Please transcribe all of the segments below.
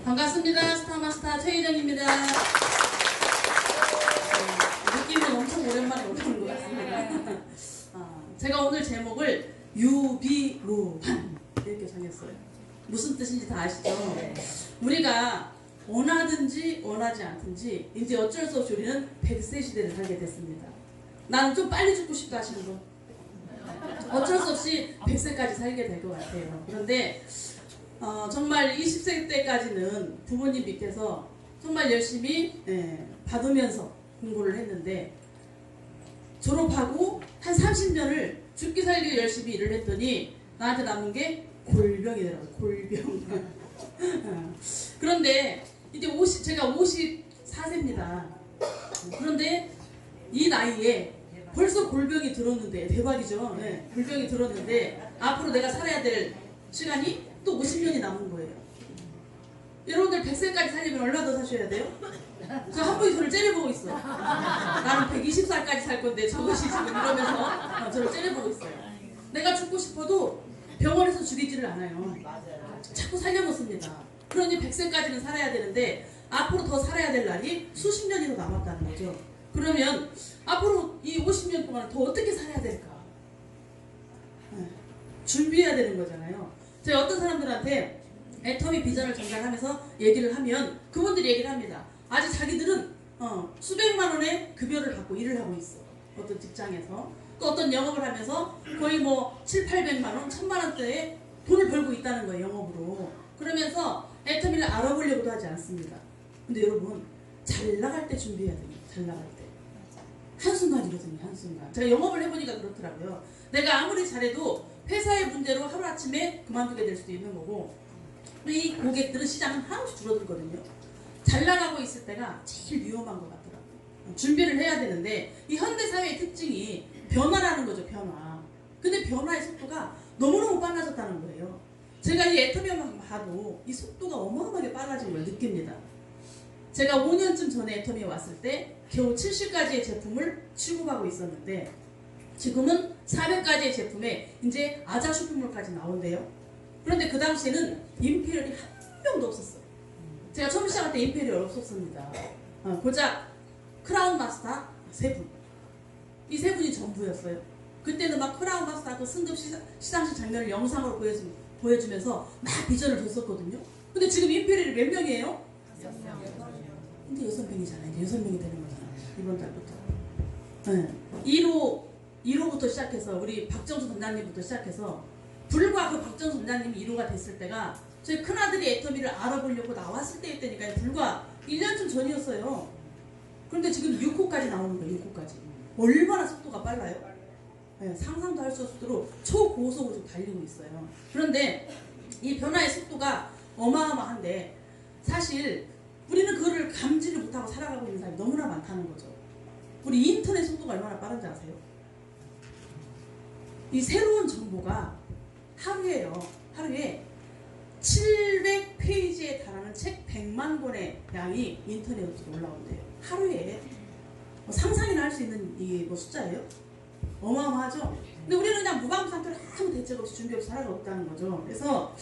반갑습니다. 스타마스터 최희정입니다. 느낌은 엄청 오랜만에 올라오는 것 같습니다. 제가 오늘 제목을 유비무한 이렇게 정했어요. 무슨 뜻인지 다 아시죠? 우리가 원하든지 원하지 않든지 이제 어쩔 수 없이 우리는 100세 시대를 살게 됐습니다. 나는 좀 빨리 죽고 싶다 하시는 분? 어쩔 수 없이 100세까지 살게 될 것 같아요. 그런데 정말 20세 때까지는 부모님 밑에서 정말 열심히 받으면서 공부를 했는데 졸업하고 한 30년을 죽기 살기 열심히 일을 했더니 나한테 남은 게 골병이더라고요. 골병. 그런데 이제 제가 54세입니다. 그런데 이 나이에 벌써 골병이 들었는데 대박이죠. 네, 골병이 들었는데 앞으로 내가 살아야 될 시간이 또 50년이 남은 거예요. 여러분들 100세까지 살려면 얼마 더 사셔야 돼요? 저 한 분이 저를 째려보고 있어요. 나는 120살까지 살 건데 저것이 지금 이러면서 저를 째려보고 있어요. 내가 죽고 싶어도 병원에서 죽이지를 않아요. 자꾸 살려놓습니다. 그러니 100세까지는 살아야 되는데 앞으로 더 살아야 될 날이 수십 년이 더 남았다는 거죠. 그러면 앞으로 이 50년 동안 더 어떻게 살아야 될까? 준비해야 되는 거잖아요. 제가 어떤 사람들한테 애터미 비전을 전달하면서 얘기를 하면 그분들이 얘기를 합니다. 아직 자기들은 수백만 원의 급여를 받고 일을 하고 있어. 어떤 직장에서. 또 어떤 영업을 하면서 거의 뭐 7, 800만 원, 1000만 원대의 돈을 벌고 있다는 거예요. 영업으로. 그러면서 애터미를 알아보려고도 하지 않습니다. 근데 여러분 잘 나갈 때 준비해야 됩니다. 잘 나갈 때. 한순간이거든요. 한순간. 제가 영업을 해보니까 그렇더라고요. 내가 아무리 잘해도 회사의 문제로 하루아침에 그만두게 될 수도 있는 거고 이 고객들은 시장은 한없이 줄어들거든요. 잘 나가고 있을 때가 제일 위험한 것 같더라고요. 준비를 해야 되는데 이 현대사회의 특징이 변화라는 거죠. 변화. 근데 변화의 속도가 너무너무 빨라졌다는 거예요. 제가 이 애터미만 봐도 이 속도가 어마어마하게 빨라진 걸 느낍니다. 제가 5년쯤 전에 애터미에 왔을 때 겨우 70가지의 제품을 취급하고 있었는데 지금은 400가지의 제품에 이제 아자 쇼핑몰까지 나온대요. 그런데 그 당시에는 임페리얼이 한 명도 없었어요. 제가 처음 시작할 때 임페리얼 없었습니다. 고작 크라운 마스터 3분. 이 3분이 전부였어요. 그때는 막 크라운 마스터 그 승급 시상식 장면을 영상으로 보여주면서 막 비전을 줬었거든요. 근데 지금 임페리얼이 몇 명이에요? 6명. 근데 6명이잖아요. 이제 6명이 되는 거잖아요. 이번 달부터. 네. 1호부터 시작해서 우리 박정수 원장님부터 시작해서 불과 그 박정수 원장님이 1호가 됐을 때가 저희 큰아들이 애터미를 알아보려고 나왔을 때였다니까요. 불과 1년쯤 전이었어요. 그런데 지금 6호까지 나오는 거예요. 6호까지. 얼마나 속도가 빨라요? 네, 상상도 할 수 없도록 초고속으로 달리고 있어요. 그런데 이 변화의 속도가 어마어마한데 사실 우리는 그거를 감지를 못하고 살아가고 있는 사람이 너무나 많다는 거죠. 우리 인터넷 속도가 얼마나 빠른지 아세요? 이 새로운 정보가 하루에 700페이지에 달하는 책 100만 권의 양이 인터넷으로 올라온대요. 하루에 상상이나 할 수 있는 이 숫자예요? 어마어마하죠? 근데 우리는 그냥 무방비 상태로 아무 대책 없이 준비 없이 살아가고 있다는 거죠. 그래서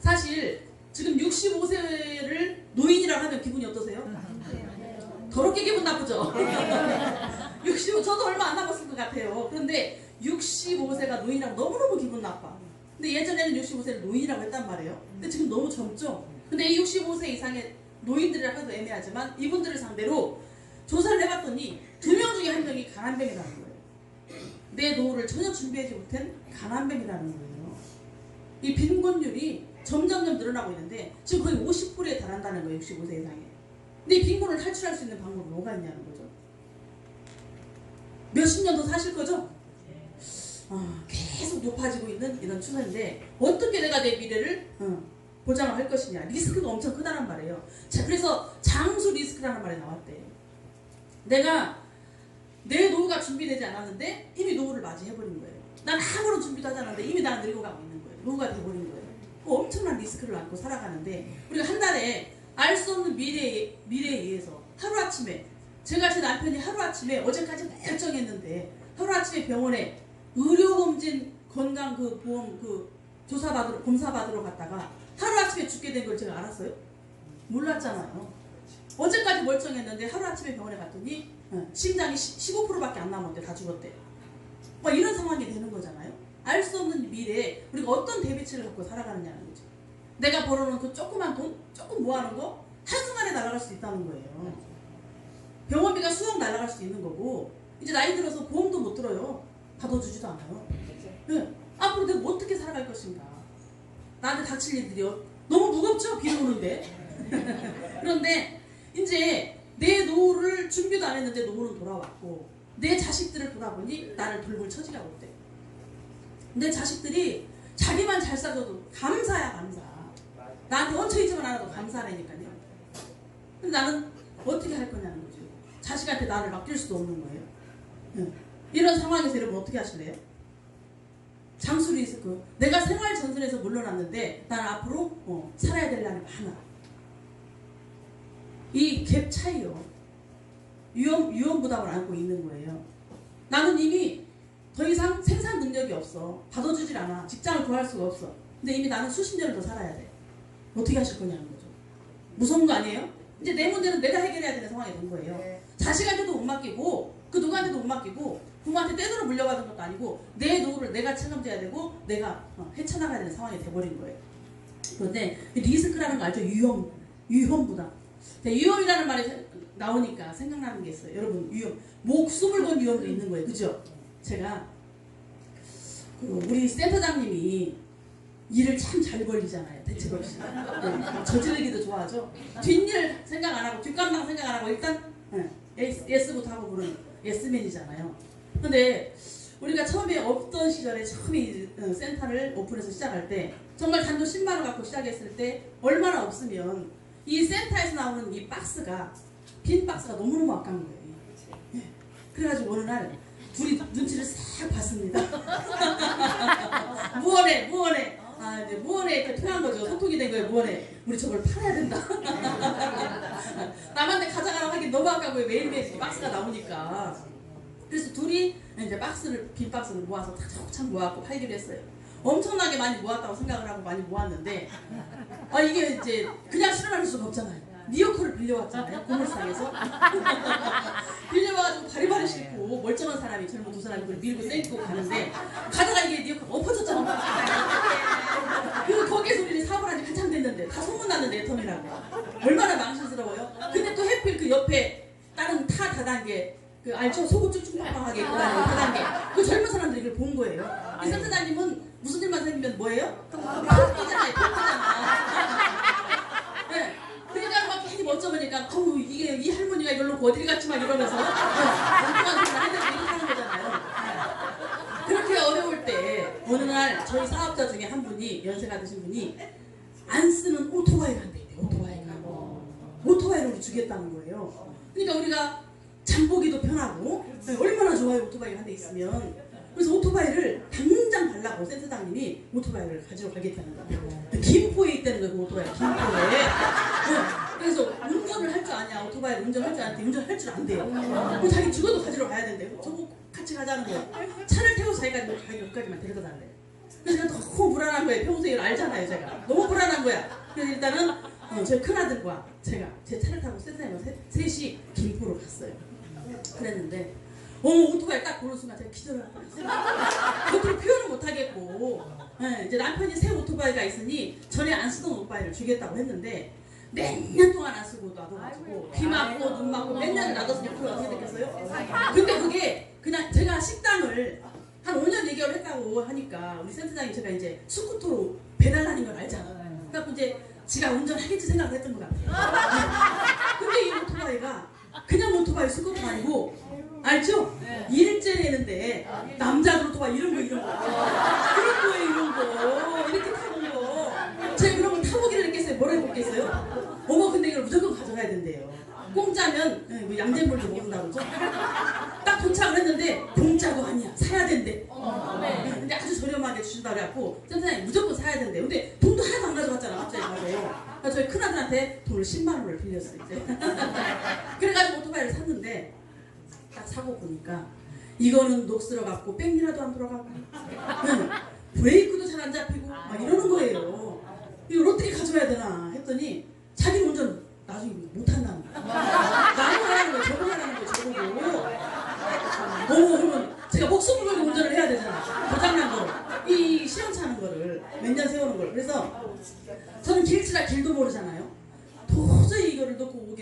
사실 지금 65세를 노인이라고 하면 기분이 어떠세요? 더럽게 기분 나쁘죠? 65, 저도 얼마 안 남았을 것 같아요. 그런데 65세가 노인이라고 너무너무 기분 나빠. 근데 예전에는 65세를 노인이라고 했단 말이에요. 근데 지금 너무 젊죠? 근데 이 65세 이상의 노인들이라고 해도 애매하지만 이분들을 상대로 조사를 해봤더니 2명 중에 1명이 가난뱅이라는 거예요. 내 노후를 전혀 준비하지 못한 가난뱅이라는 거예요. 이 빈곤율이 점점점 늘어나고 있는데 지금 거의 50%에 달한다는 거예요. 65세 이상에. 근데 이 빈곤을 탈출할 수 있는 방법이 뭐가 있냐는 거죠. 몇십 년 더 사실 거죠? 계속 높아지고 있는 이런 추세인데 어떻게 내가 내 미래를 보장을 할 것이냐. 리스크가 엄청 크다는 말이에요. 자, 그래서 장수 리스크라는 말이 나왔대요. 내가 내 노후가 준비되지 않았는데 이미 노후를 맞이해버린 거예요. 난 아무런 준비도 하지 않았는데 이미 나는 늙어 가고 있는 거예요. 노후가 돼버린 거예요. 엄청난 리스크를 안고 살아가는데 우리가 한 달에 알 수 없는 미래에 의해서 하루아침에 제가 제 남편이 하루아침에 어제까지 멀쩡했는데 하루아침에 병원에 의료검진 건강 보험 검사 받으러 갔다가 하루아침에 죽게 된 걸 제가 알았어요. 몰랐잖아요. 어제까지 멀쩡했는데 하루아침에 병원에 갔더니 심장이 15%밖에 안 남았대. 다 죽었대. 뭐 이런 상황이 되는 거잖아요. 알 수 없는 미래에 우리가 어떤 대비책을 갖고 살아가느냐는 거죠. 내가 벌어놓은 그 조그만 돈, 조금 모아놓은 거 한순간에 날아갈 수 있다는 거예요. 병원비가 수억 날아갈 수 있는 거고, 이제 나이 들어서 보험도 못 들어요. 받아주지도 않아요. 네. 앞으로 내가 어떻게 살아갈 것인가. 나한테 닥칠 일들이요. 너무 무겁죠? 비 오는데. 그런데 이제 내 노후를 준비도 안 했는데 노후는 돌아왔고, 내 자식들을 돌아보니 나를 돌볼 처지가 없대. 내 자식들이 자기만 잘 살아도 감사야, 감사. 나한테 얹혀있지만 않아도 감사하니까요. 근데 나는 어떻게 할 거냐는 거죠. 자식한테 나를 맡길 수도 없는 거예요. 네. 이런 상황에서 여러분 어떻게 하실래요? 장수리 있을 거. 내가 생활 전선에서 물러났는데 나는 앞으로 살아야 될 날이 많아. 이 갭 차이요. 위험 부담을 안고 있는 거예요. 나는 이미 더 이상 생산 능력이 없어. 받아주질 않아. 직장을 구할 수가 없어. 근데 이미 나는 수십 년을 더 살아야 돼. 어떻게 하실 거냐는 거죠. 무서운 거 아니에요? 이제 내 문제는 내가 해결해야 되는 상황이 된 거예요. 자식한테도 못 맡기고 그 누구한테도 못 맡기고 부모한테 떼도록 물려받은 것도 아니고 내 노후를 내가 책임져야 되고 내가 헤쳐나가야 되는 상황이 돼버린 거예요. 그런데 리스크라는 거 알죠? 위험 부담. 위험이라는 말이 나오니까 생각나는 게 있어요. 여러분, 위험. 목숨을 건 위험도 있는 거예요. 그죠? 제가 우리 센터장님이 일을 참 잘 벌리잖아요. 대책 없이. 네, 저지르기도 좋아하죠. 뒷일 생각 안 하고 뒷감당 생각 안 하고 일단 예스부터 하고 부르는 예스맨이잖아요. 근데 우리가 처음에 없던 시절에 처음에 센터를 오픈해서 시작할 때 정말 단돈 10만 원 갖고 시작했을 때 얼마나 없으면 이 센터에서 나오는 이 박스가 빈 박스가 너무너무 아까운 거예요. 네. 그래가지고 어느 날 둘이 눈치를 싹 봤습니다. 무언해. 이제 무언에 통한 거죠. 소통이 된 거예요. 무언에. 우리 저걸 팔아야 된다. 남한테 가져가라고 하긴 너무 아까워요. 매일매일 박스가 나오니까. 그래서 둘이 이제 빈 박스를 모아서 탁탁 모아갖고 팔기로 했어요. 엄청나게 많이 모았다고 생각을 하고 많이 모았는데, 이게 이제 그냥 실현할 수가 없잖아요. 리어커를 빌려왔잖아요. 고물상에서. 빌려와가지고 바리바리 싣고 멀쩡한 사람이 젊은 두 사람이 그걸 밀고 땡기고 가는데 가다가 이게 리어커가 엎어졌잖아요. 그리고 거기에서 우리는 사업을 한 지 한참 됐는데 다 소문났는데 애텀이라고. 얼마나 망신스러워요. 근데 또 해필 그 옆에 다른 타 다단계 알죠? 속옷 쭉쭉하게 입고 다니는 다단계 그 젊은 사람들이 이걸 본 거예요. 이 센터장님은 무슨 일만 생기면 뭐예요? 폭기잖아요. 네. 그러니까 막 괜히 멋져보니까 이게 이 할머니가 이걸 놓고 어딜 갔지 막 이러면서 엉뚱한 소리 해대고 이렇게 하는 거잖아요. 그렇게 어려울 때 어느 날 저희 사업자 중에 한 분이 연세가 드신 분이 안 쓰는 오토바이가 한대. 오토바이를 주겠다는 거예요. 그러니까 우리가 장보기도 편하고 얼마나 좋아요. 오토바이가 한 대 있으면. 그래서 오토바이를 당장 달라고 센터장님이 오토바이를 가지러 가겠다는 거예요. 김포에 있다는 거예요. 그 오토바이 김포에. 그래서 운전을 할 줄 아냐. 오토바이 운전할 줄 아는데 운전할 줄 안 돼요. 그럼 자기 죽어도 가지러 가야 된대요. 저거 같이 가자는 거예요. 차를 태워서 자기가 자기 여기까지만 데려다 달래요. 그래서 제가 너무 불안한 거예요. 평소에 이걸 알잖아요. 제가 너무 불안한 거야. 그래서 일단은 저희 큰아들과 제가 제 차를 타고 센터장님과 셋이 김포로 갔어요. 그랬는데 오토바이 딱 보는 순간 제가 기절을 했어요. 겉으로 표현을 못하겠고 이제 남편이 새 오토바이가 있으니 전에 안 쓰던 오토바이를 주겠다고 했는데 몇 년 동안 안 쓰고 놔둬가지고 비 맞고 눈 맞고 몇 년을 놔뒀으니 그걸 어떻게 됐겠어요? 근데 그게 그냥 제가 식당을 한 5년 얘기를 했다고 하니까 우리 센터장이 제가 이제 스쿠터로 배달 다닌 걸 알잖아요. 그래서 이제 지가 운전하겠지 생각을 했던 것 같아요. 근데 이 오토바이가 그냥 오토바이 스쿠터가 아니고 알죠? 네. 일제 내는데 남자 오토바이 이런 거 이런 거예요. 이런 거 이렇게 타본 거 제가 그런 거 타보기를 했겠어요. 뭐라 해보겠어요? 어머 근데 이걸 무조건 가져가야 된대요. 공짜면 뭐 양잿물도 모른다고 그러죠? 딱 도착을 했는데 공짜도 아니야. 사야 된대. 근데 아주 저렴하게 주신다 그래갖고 센터장님 무조건 사야 된대. 근데 돈도 하나도 안 가져갔잖아. 갑자기 가서. 그래서 저희 큰아들한테 돈을 10만 원을 빌렸어요. 이제. 그래가지고 오토바이를 샀는데 딱 사고 보니까 이거는 녹슬어 갖고 백미라도 안 돌아가고 브레이크도 잘 안 잡히고 막 이러는 거예요. 이걸 어떻게 가져와야 되나 했더니 자기 운전 세워나가는 거를 몇 년 세우는 걸. 그래서 저는 길치라 길도 모르잖아요. 도저히 이거를 놓고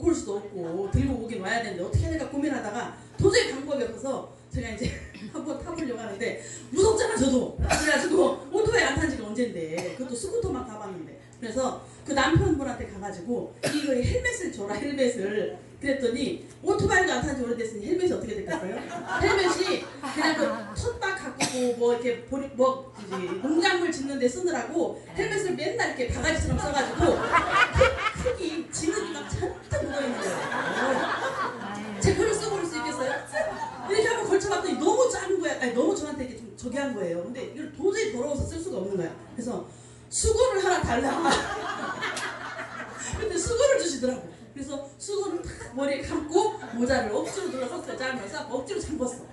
올 수도 없고 들고 오긴 와야 되는데 어떻게 해야 될까 고민하다가 도저히 방법이 없어서 제가 이제 한번 타보려고 하는데 무섭잖아 저도. 그래가지고 오토바이 안 탄 지가 언젠데 그것도 스쿠터만 타봤는데 그래서 그 남편분한테 가가지고 이거 헬멧을 줘라 헬멧을. 그랬더니 오토바이도 안 탄 지 오래됐으니 헬멧이 어떻게 될까요? 헬멧이 그냥 그 텃밭 가꾸고 뭐 이렇게 농작물 짓는 데 쓰느라고 헬멧을 맨날 이렇게 바가지처럼 써가지고 흙이 지느기 막 잔뜩 묻어있는 거예요. 제 글을 써버릴 수 있겠어요? 이렇게 한번 걸쳐봤더니 너무 작은 거야. 아니 너무 저한테 이렇게 좀 저기 한 거예요. 근데 이걸 도저히 더러워서 쓸 수가 없는 거야. 그래서 수건을 하나 달라. 근데 수건을 주시더라고. 그래서 수건을 탁 머리에 감고 모자를 억지로 눌러섰어요. 짜면서 억지로 잠궜어.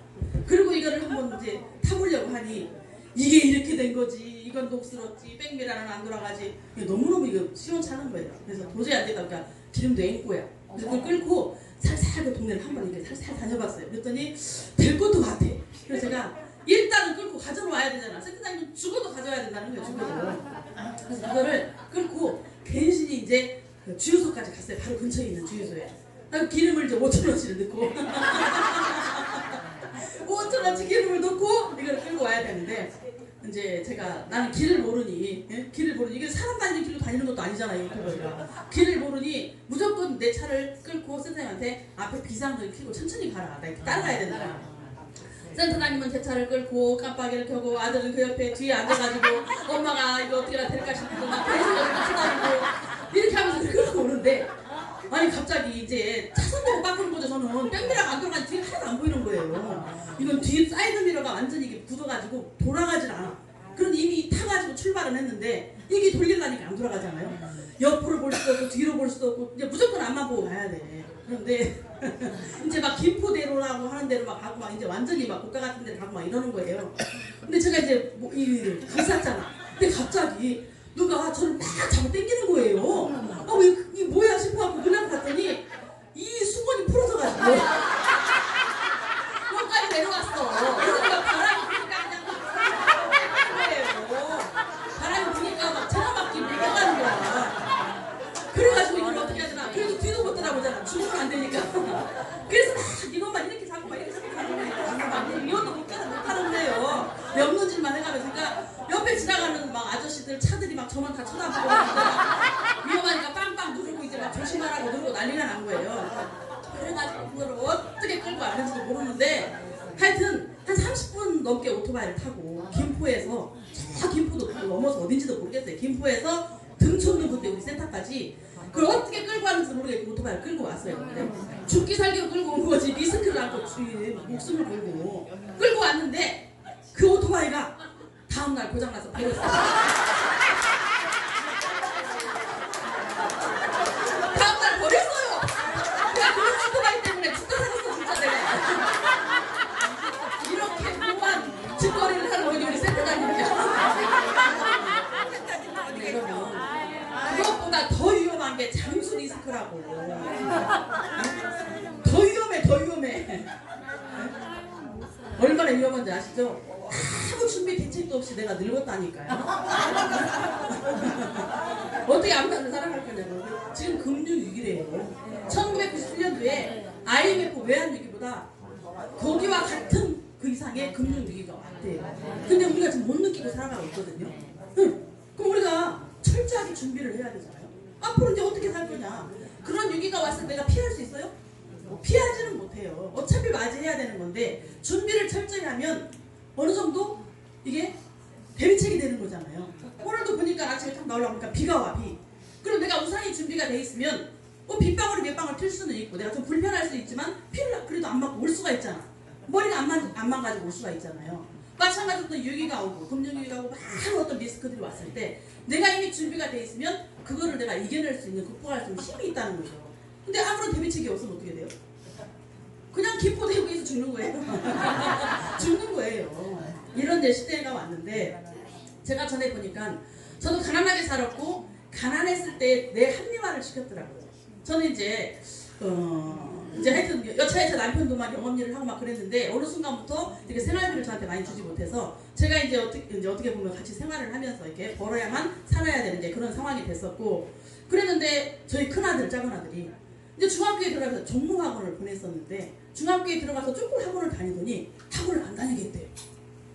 그리고 이거를 한번 이제 타보려고 하니 이게 이렇게 된 거지. 이건 녹슬었지. 백미라는 안 돌아가지. 너무너무 이거 시원찮은 거예요. 그래서 도저히 안 되다 보니까 기름도 앵꼬야. 그래서 그걸 끌고 살살 그 동네를 한번 이렇게 살살 다녀봤어요. 그랬더니 될 것도 같아. 그래서 제가 일단은 끌고 가져와야 되잖아. 세트장이면 죽어도 가져와야 된다는 거예요. 죽어도. 그래서 그거를 끌고 괜시히 이제 주유소까지 갔어요. 바로 근처에 있는 주유소에. 기름을 이제 5,000원치를 넣고 5,000원치 기름을 넣고 이걸 끌고 와야 되는데 이제 제가 나는 길을 모르니 이게 사람 다니는 길로 다니는 것도 아니잖아요. 그거가 길을 모르니 무조건 내 차를 끌고 센터장한테 앞에 비상등을 켜고 천천히 가라. 나 이렇게 따라가야 된다. 센터장님은 제 차를 끌고 깜빡이를 켜고 아들은 그 옆에 뒤에 앉아가지고 엄마가 이거 어떻게 해야 될까 싶고 막 계속 쳐다보고 이렇게 하면서 끌고 오는데 아니 갑자기 이제 차선 보고 바꾸는 거죠. 저는 백미러가 안 들어간 뒤에 하나도 안 보이는 거예요. 이건 뒤 사이드 미러가 완전히 이게 굳어가지고 돌아가질 않아. 그런데 이미 타가지고 출발은 했는데 이게 돌리려니까 안 돌아가잖아요. 옆으로 볼 수도 없고 뒤로 볼 수도 없고 이제 무조건 앞만 보고 가야 돼. 그런데 이제 막 김포대로라고 하는 데로 막 가고 막 이제 완전히 막 고가 같은 데 가고 막 이러는 거예요. 근데 제가 이제 뭐 갔었잖아. 근데 갑자기 누가 저를 막 잡아 당기는 거예요. 이게 뭐야 싶어갖고 그냥 봤더니 이 수건이 풀어져가지고 여기까지 내려왔어. 그래서 내가 바람이 부니까 그냥 거예요. 바람이 부니까 막 제가밖에 밀려가는 거야. 그래가지고 이걸 어떻게 하잖아. 그래도 뒤도 못 돌아보잖아. 죽으면 안 되니까. 그래서 막 이것만 이렇게 잡고 막 이렇게 가는 이것도 못하는데요. 명론질만 해가면서 옆에 지나가는 막 아저씨들 차들이 막 저만 다 쳐다보고 위험하니까 빵빵 누르고 이제 막 조심하라고 누르고 난리가 난 거예요. 그래가지고 그걸 어떻게 끌고 왔는지도 모르는데 하여튼 한 30분 넘게 오토바이를 타고 김포에서 김포도 넘어서 어딘지도 모르겠어요. 김포에서 등촌로 그때 우리 센터까지 그걸 어떻게 끌고 왔는지 모르겠고 오토바이를 끌고 왔어요. 죽기 살기로 끌고 온 거지. 리스크를 안고 목숨을 걸고 끌고 왔는데 그 오토바이가 다음날 고장나서 버렸어요. 다음날 버렸어요. 내가 그런 오토바이 때문에 죽다 살았어 진짜 내가. 이렇게 무한 짓거리를 하는 분이 우리 센터장님이야. 여러분 그것보다 더 위험한 게 잠수 리스크라고. 더 위험해. 얼마나 위험한지 아시죠? 아무 준비 대책도 없이 내가 늙었다니까요. 어떻게 아무나 살아갈 거냐고. 지금 금융위기래요. 1997년도에 IMF 외환위기보다 거기와 같은 그 이상의 금융위기가 왔대요. 근데 우리가 지금 못 느끼고 살아가고 있거든요. 그럼 우리가 철저하게 준비를 해야 되잖아요. 앞으로 이제 어떻게 살 거냐. 그런 위기가 왔을 때 내가 피할 수 있어요? 피하지는 못해요. 어차피 맞이해야 되는 건데 준비를 철저히 하면 어느 정도 이게 대비책이 되는 거잖아요. 오늘도 보니까 아침에 딱 나오려고 하니까 비가 와. 그럼 내가 우산이 준비가 돼 있으면 빗방울이 몇 방울 틀 수는 있고 내가 좀 불편할 수 있지만 피를 그래도 안 맞고 올 수가 있잖아. 머리가 안 망가지고 올 수가 있잖아요. 마찬가지로 위기가 오고 금융위기가 오고 많은 어떤 리스크들이 왔을 때 내가 이미 준비가 돼 있으면 그거를 내가 이겨낼 수 있는 극복할 수 있는 힘이 있다는 거죠. 근데 아무런 대비책이 없으면 어떻게 돼요? 그냥 기포대구에서 죽는 거예요. 죽는 거예요. 이런 내 시대가 왔는데 제가 전에 보니까 저도 가난하게 살았고 가난했을 때 내 합리화를 시켰더라고요. 저는 이제 이제 하여튼 여차여차 남편도 막 영업일을 하고 막 그랬는데 어느 순간부터 이렇게 생활비를 저한테 많이 주지 못해서 제가 이제 어떻게 보면 같이 생활을 하면서 이렇게 벌어야만 살아야 되는 이제 그런 상황이 됐었고 그랬는데 저희 큰아들 작은아들이 이제 중학교에 들어가서 종문학원을 보냈었는데 중학교에 들어가서 조금 학원을 다니더니 학원을 안 다니겠대요.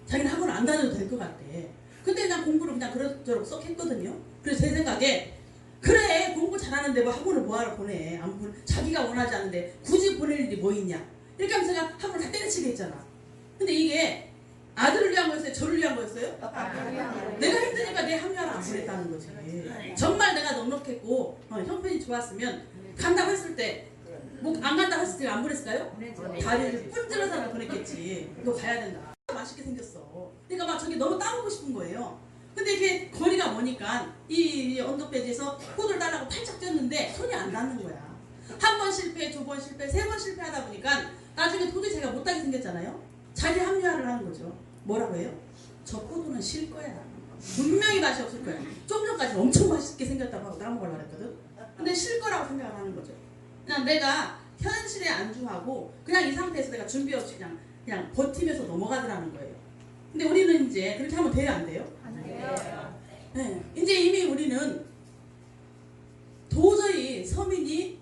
자기는 학원을 안 다녀도 될 것 같대. 근데 그냥 공부를 그냥 그럭저럭 썩 했거든요. 그래서 제 생각에 그래 공부 잘하는데 뭐 학원을 뭐하러 보내. 자기가 원하지 않는데 굳이 보낼 일이 뭐 있냐. 이렇게 하면서 제가 학원을 다 때려치게 했잖아. 근데 이게 아들을 위한 거였어요? 저를 위한 거였어요? 내가 힘드니까 내 학교를 안 보냈다는 거지. 정말 내가 넉넉했고 형편이 좋았으면 간다고 했을 때 뭐 안 간다고 했을 때 안 보냈을까요? 다리를 뿔질러서 보냈겠지. 너 가야 된다. 맛있게 생겼어. 그러니까 막 저기 너무 따보고 싶은 거예요. 근데 이게 거리가 머니까 이 언덕배지에서 호들 달라고 팔짝 뛰었는데 손이 안 닿는 거야. 한 번 실패, 두 번 실패, 세 번 실패하다 보니까 나중에 도저히 제가 못하게 생겼잖아요. 자기 합리화를 하는 거죠. 뭐라고 해요? 저 포도는 실 거야. 분명히 맛이 없을 거야. 좀 전까지 엄청 맛있게 생겼다고 하고 따먹으려고 했거든. 근데 실 거라고 생각을 하는 거죠. 그냥 내가 현실에 안주하고 그냥 이 상태에서 내가 준비 없이 그냥 버티면서 넘어가더라는 거예요. 근데 우리는 이제 그렇게 하면 돼요, 안 돼요? 안 돼요. 네. 이제 이미 우리는 도저히 서민이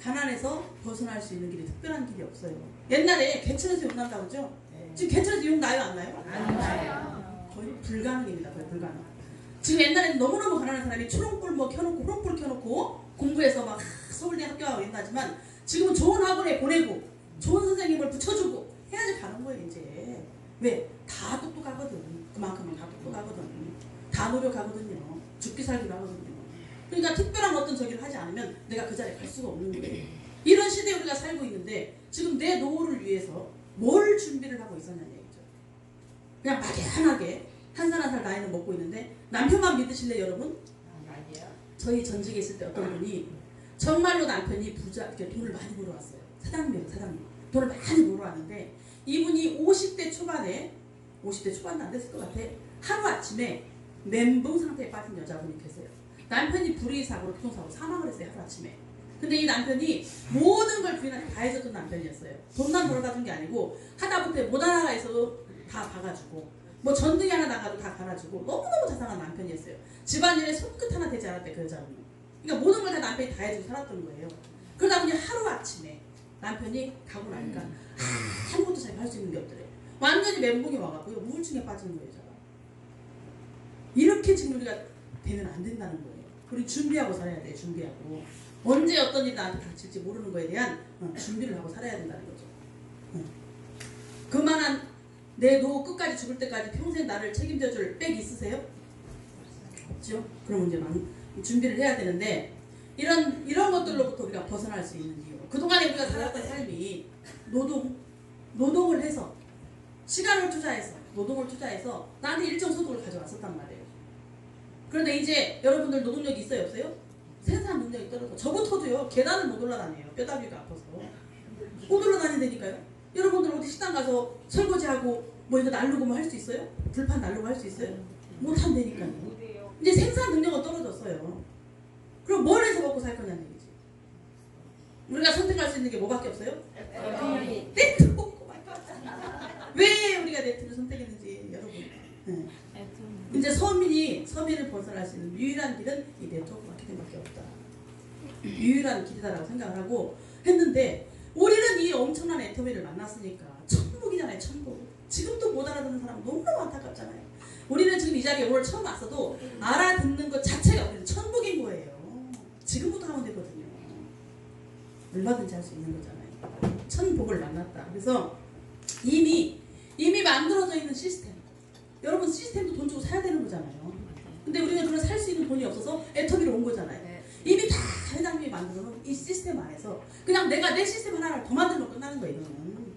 가난에서 벗어날 수 있는 길이 특별한 길이 없어요. 옛날에 개천에서 욕 난다고 그러죠? 지금 개천에서 욕 나요, 안 나요? 안 나요. 거의 불가능입니다. 거의 불가능. 지금 옛날에는 너무너무 가난한 사람이 초롱불 뭐 켜놓고 호롱불 켜놓고 공부해서 막 서울대 학교 가고 있다지만 지금은 좋은 학원에 보내고 좋은 선생님을 붙여주고 해야지 가는 거예요. 이제 왜? 다 똑똑하거든. 그만큼은 다 똑똑하거든. 다 노력하거든요. 죽기 살기로 하거든요. 그러니까 특별한 어떤 저기를 하지 않으면 내가 그 자리에 갈 수가 없는 거예요. 이런 시대에 우리가 살고 있는데 지금 내 노후를 위해서 뭘 준비를 하고 있었냐는 얘기죠. 그냥 막연하게 한 살 한 살 나이는 먹고 있는데 남편만 믿으실래요, 여러분? 아니요. 저희 전직에 있을 때 어떤 분이 정말로 남편이 이렇게 돈을 많이 벌어왔어요. 사장님이에요, 사장님. 돈을 많이 벌어왔는데 이분이 50대 초반도 안 됐을 것 같아. 하루아침에 멘붕 상태에 빠진 여자분이 계세요. 남편이 불의사고로 교통사고로 사망을 했어요, 하루아침에. 근데 이 남편이 모든 걸 부인한테 다 해줬던 남편이었어요. 돈만 벌어다 준 게 아니고 하다못해 못 하나가 있어도 다 봐가지고 뭐 전등이 하나 나가도 다 갈아주고 너무너무 자상한 남편이었어요. 집안일에 손끝 하나 되지 않았대, 그 여자분은. 그러니까 모든 걸 다 남편이 다 해주고 살았던 거예요. 그러다 보니 하루아침에 남편이 가고 나니까 아무것도 자기가 할 수 있는 게 없더래. 완전히 멘붕이 와갖고요. 우울증에 빠지는 거예요, 제가. 이렇게 지금 우리가 되면 안 된다는 거예요. 우리 준비하고 살아야 돼요, 준비하고. 언제 어떤 일이 나한테 닥칠지 모르는 거에 대한 준비를 하고 살아야 된다는 거죠. 그만한 내 노후 끝까지 죽을 때까지 평생 나를 책임져줄 백 있으세요? 없죠? 그럼 이제 준비를 해야 되는데 이런 것들로부터 우리가 벗어날 수 있는 이유. 그동안에 우리가 살았던 삶이 노동을 해서 시간을 투자해서 노동을 투자해서 나한테 일정 소득을 가져왔었단 말이에요. 그런데 이제 여러분들 노동력이 있어요, 없어요? 생산 능력이 떨어져. 저부터도요, 계단을 못 올라다녀요. 뼈다귀가 아파서. 못 올라다닌다니까요. 여러분들 어디 식당 가서 설거지하고 뭐 이거 날르고 뭐 할 수 있어요? 불판 날르고 할 수 있어요? 못 한다니까요. 이제 생산 능력은 떨어졌어요. 그럼 뭘 해서 먹고 살 거냐는 얘기지. 우리가 선택할 수 있는 게 뭐밖에 없어요? 네트 먹고 말 거야. 왜 우리가 네트를 선택했는지 여러분. 네. 이제 서민을 벗어날 수 있는 유일한 길은 이 네트워크 마케팅밖에 없다. 유일한 길이다라고 생각을 하고 했는데 우리는 이 엄청난 애터미를 만났으니까 천국이잖아요, 천국. 지금도 못 알아듣는 사람 너무너무 안타깝잖아요. 우리는 지금 이 자리에 오늘 처음 왔어도 알아듣는 것 자체가 우리는 천국인 거예요. 지금부터 하면 되거든요. 얼마든지 할 수 있는 거잖아요. 천복을 만났다. 그래서 이미 만들어져 있는 시스템. 여러분 시스템도 돈 주고 사야 되는 거잖아요. 근데 우리가 그걸 살 수 있는 돈이 없어서 애터미로 온 거잖아요. 이미 다 회장님이 만들어 놓은 이 시스템 안에서 그냥 내가 내 시스템 하나를 더 만들면 끝나는 거예요. 이거는.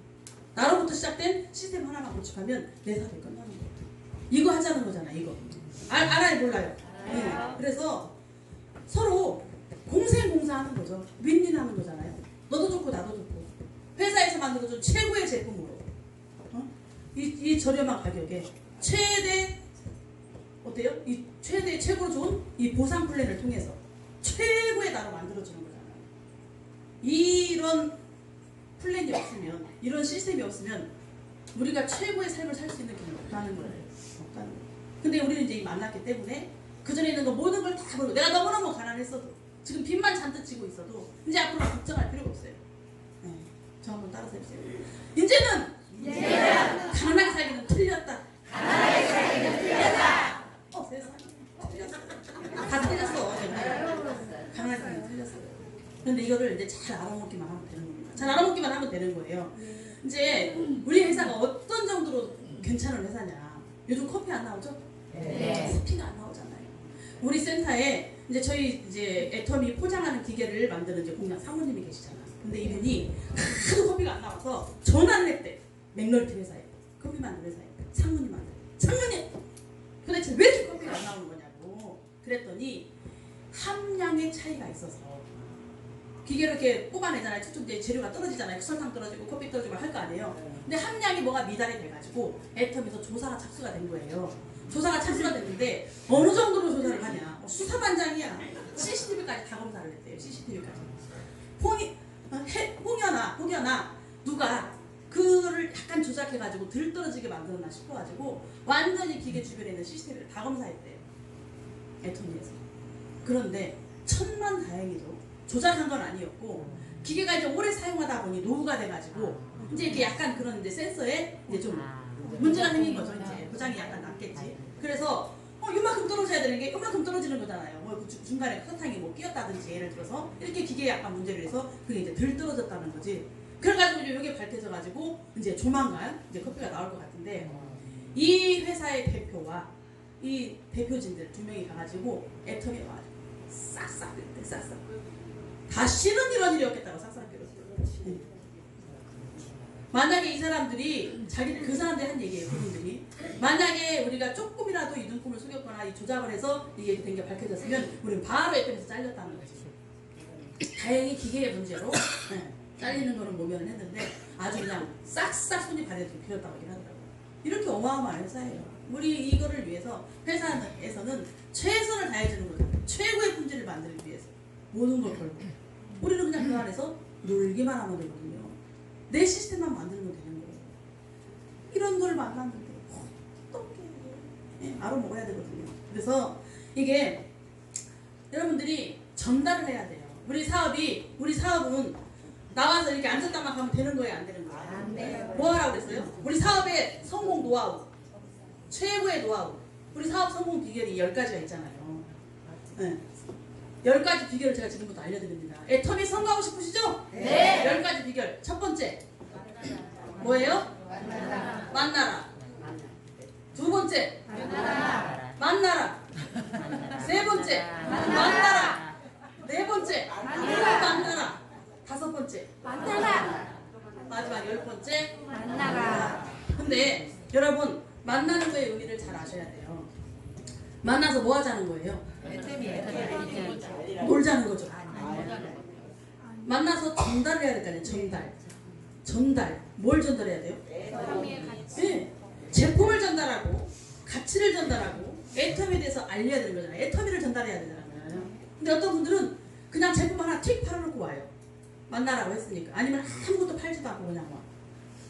나로부터 시작된 시스템 하나만 구축하면 내 사업이 끝나는 거예요. 이거 하자는 거잖아, 이거. 알아요, 몰라요? 네. 그래서 서로 공생공사하는 거죠. 윈윈하는 거잖아요. 너도 좋고 나도 좋고. 회사에서 만들어준 최고의 제품으로 이 저렴한 가격에 최대 어때요? 이 최고로 좋은 이 보상 플랜을 통해서 최고의 나로 만들어주는 거잖아요. 이런 플랜이 없으면, 이런 시스템이 없으면 우리가 최고의 삶을 살 수 있는 길은 없다는 거예요. 없다는 거예요. 근데 우리는 이제 만났기 때문에 그 전에 있는 거 모든 걸 다 버리고, 내가 너무너무 가난했어도, 지금 빚만 잔뜩 지고 있어도 이제 앞으로 걱정할 필요가 없어요. 네, 저 한번 따라서 해주세요. 이제는 가난하게 살기는 틀렸다. 세상에 틀렸어. 다 틀렸어. 가난하게 살기는 틀렸어요. 근데 이거를 이제 잘 알아먹기만 하면 되는 겁니다. 잘 알아먹기만 하면 되는 거예요. 이제 우리 회사가 어떤 정도로 괜찮은 회사냐? 요즘 커피 안 나오죠? 커피가 안 나오잖아요. 우리 센터에 이제 저희 이제 애터미 포장하는 기계를 만드는 이제 공장 사모님이 계시잖아. 근데 이분이 하도 커피가 안 나와서 전화를 했대. 맥널티 회사에, 커피 만드는 회사에 상무님한테. 상무님, 도대체 왜 이렇게 커피가 안 나오는 거냐고. 그랬더니 함량의 차이가 있어서. 기계로 이렇게 뽑아내잖아요. 쭉쭉 이제 재료가 떨어지잖아요. 설탕 떨어지고 커피 떨어지고 할 거 아니에요. 근데 함량이 뭐가 미달이 돼가지고 애텀에서 조사가 착수가 된 거예요. 조사가 착수가 됐는데 어느 정도로 조사를 하냐? 수사반장이야. CCTV까지 다 검사를 했대요. CCTV까지. 홍연아 누가 그거를 약간 조작해가지고 들 떨어지게 만들었나 싶어가지고 완전히 기계 주변에 있는 CCTV를 다 검사했대요. 애터미에서. 그런데 천만다행히도 조작한 건 아니었고, 기계가 이제 오래 사용하다 보니 노후가 돼가지고 이제 이렇게 약간 그런 이제 센서에 이제 좀 문제가 생긴 거죠. 이제 고장이 약간 났겠지. 그래서 이만큼 떨어져야 되는 게 이만큼 떨어지는 거잖아요. 뭐 중간에 설탕이 뭐 끼었다든지 예를 들어서 이렇게 기계에 약간 문제를 해서 그게 이제 덜 떨어졌다는 거지. 그래가지고 이제 이게 밝혀져가지고 이제 조만간 이제 커피가 나올 것 같은데, 이 회사의 대표와 이 대표진들 두 명이 가가지고 애텀에 와가지고 싹싹 그랬대. 싹싹. 다시는 이런 일이 없겠다고 싹싹 빌었어요. 만약에 이 사람들이 자기들 그 사람들이 한 얘기예요. 그분들이 만약에 우리가 조금이라도 이 눈금을 속였거나 이 조작을 해서 이게 된 게 밝혀졌으면 우리는 바로 애터미에서 잘렸다는 거지. 다행히 기계의 문제로 잘리는 거는 모면을 했는데 아주 그냥 싹싹 손이 발에도 빌었다고 얘기하더라고요. 이렇게 어마어마한 회사예요. 우리 이거를 위해서 회사에서는 최선을 다해주는 거죠. 최고의 품질을 만들기 위해서 모든 걸 걸고. 우리는 그냥 그 안에서 놀기만 하면 되거든요. 내 시스템만 만들면 되는 거예요. 이런 걸 만났는데 어떻게 알아먹어야 되거든요. 그래서 이게 여러분들이 전달을 해야 돼요. 우리 사업은 나와서 이렇게 앉았다만 하면 되는 거예요, 안 되는 거예요? 안 돼요. 뭐 하라고 그랬어요? 우리 사업의 성공 노하우, 최고의 노하우, 우리 사업 성공 비결이 10가지가 있잖아요. 네. 10가지 비결을 제가 지금부터 알려드립니다. 애터미 성공하고 싶으시죠? 네. 10가지 비결. 첫 번째 뭐예요? 만나라. 두 번째 만나라. 세 번째 만나라. 네 번째 만나라. 다섯 번째 만나라. 마지막 10번째 만나라. 근데 여러분, 만나는 거의 의미를 잘 아셔야 돼요. 만나서 뭐 하자는 거예요? 놀자는 거죠. 만나서 전달을 해야 될까요? 전달. 뭘 전달해야 돼요? 네. 제품을 전달하고 가치를 전달하고 애터미에 대해서 알려야 되는 거잖아요. 애터미를 전달해야 되잖아요. 근데 어떤 분들은 그냥 제품 하나 틱 팔아놓고 와요. 만나라고 했으니까. 아니면 아무것도 팔지도 않고 그냥 와.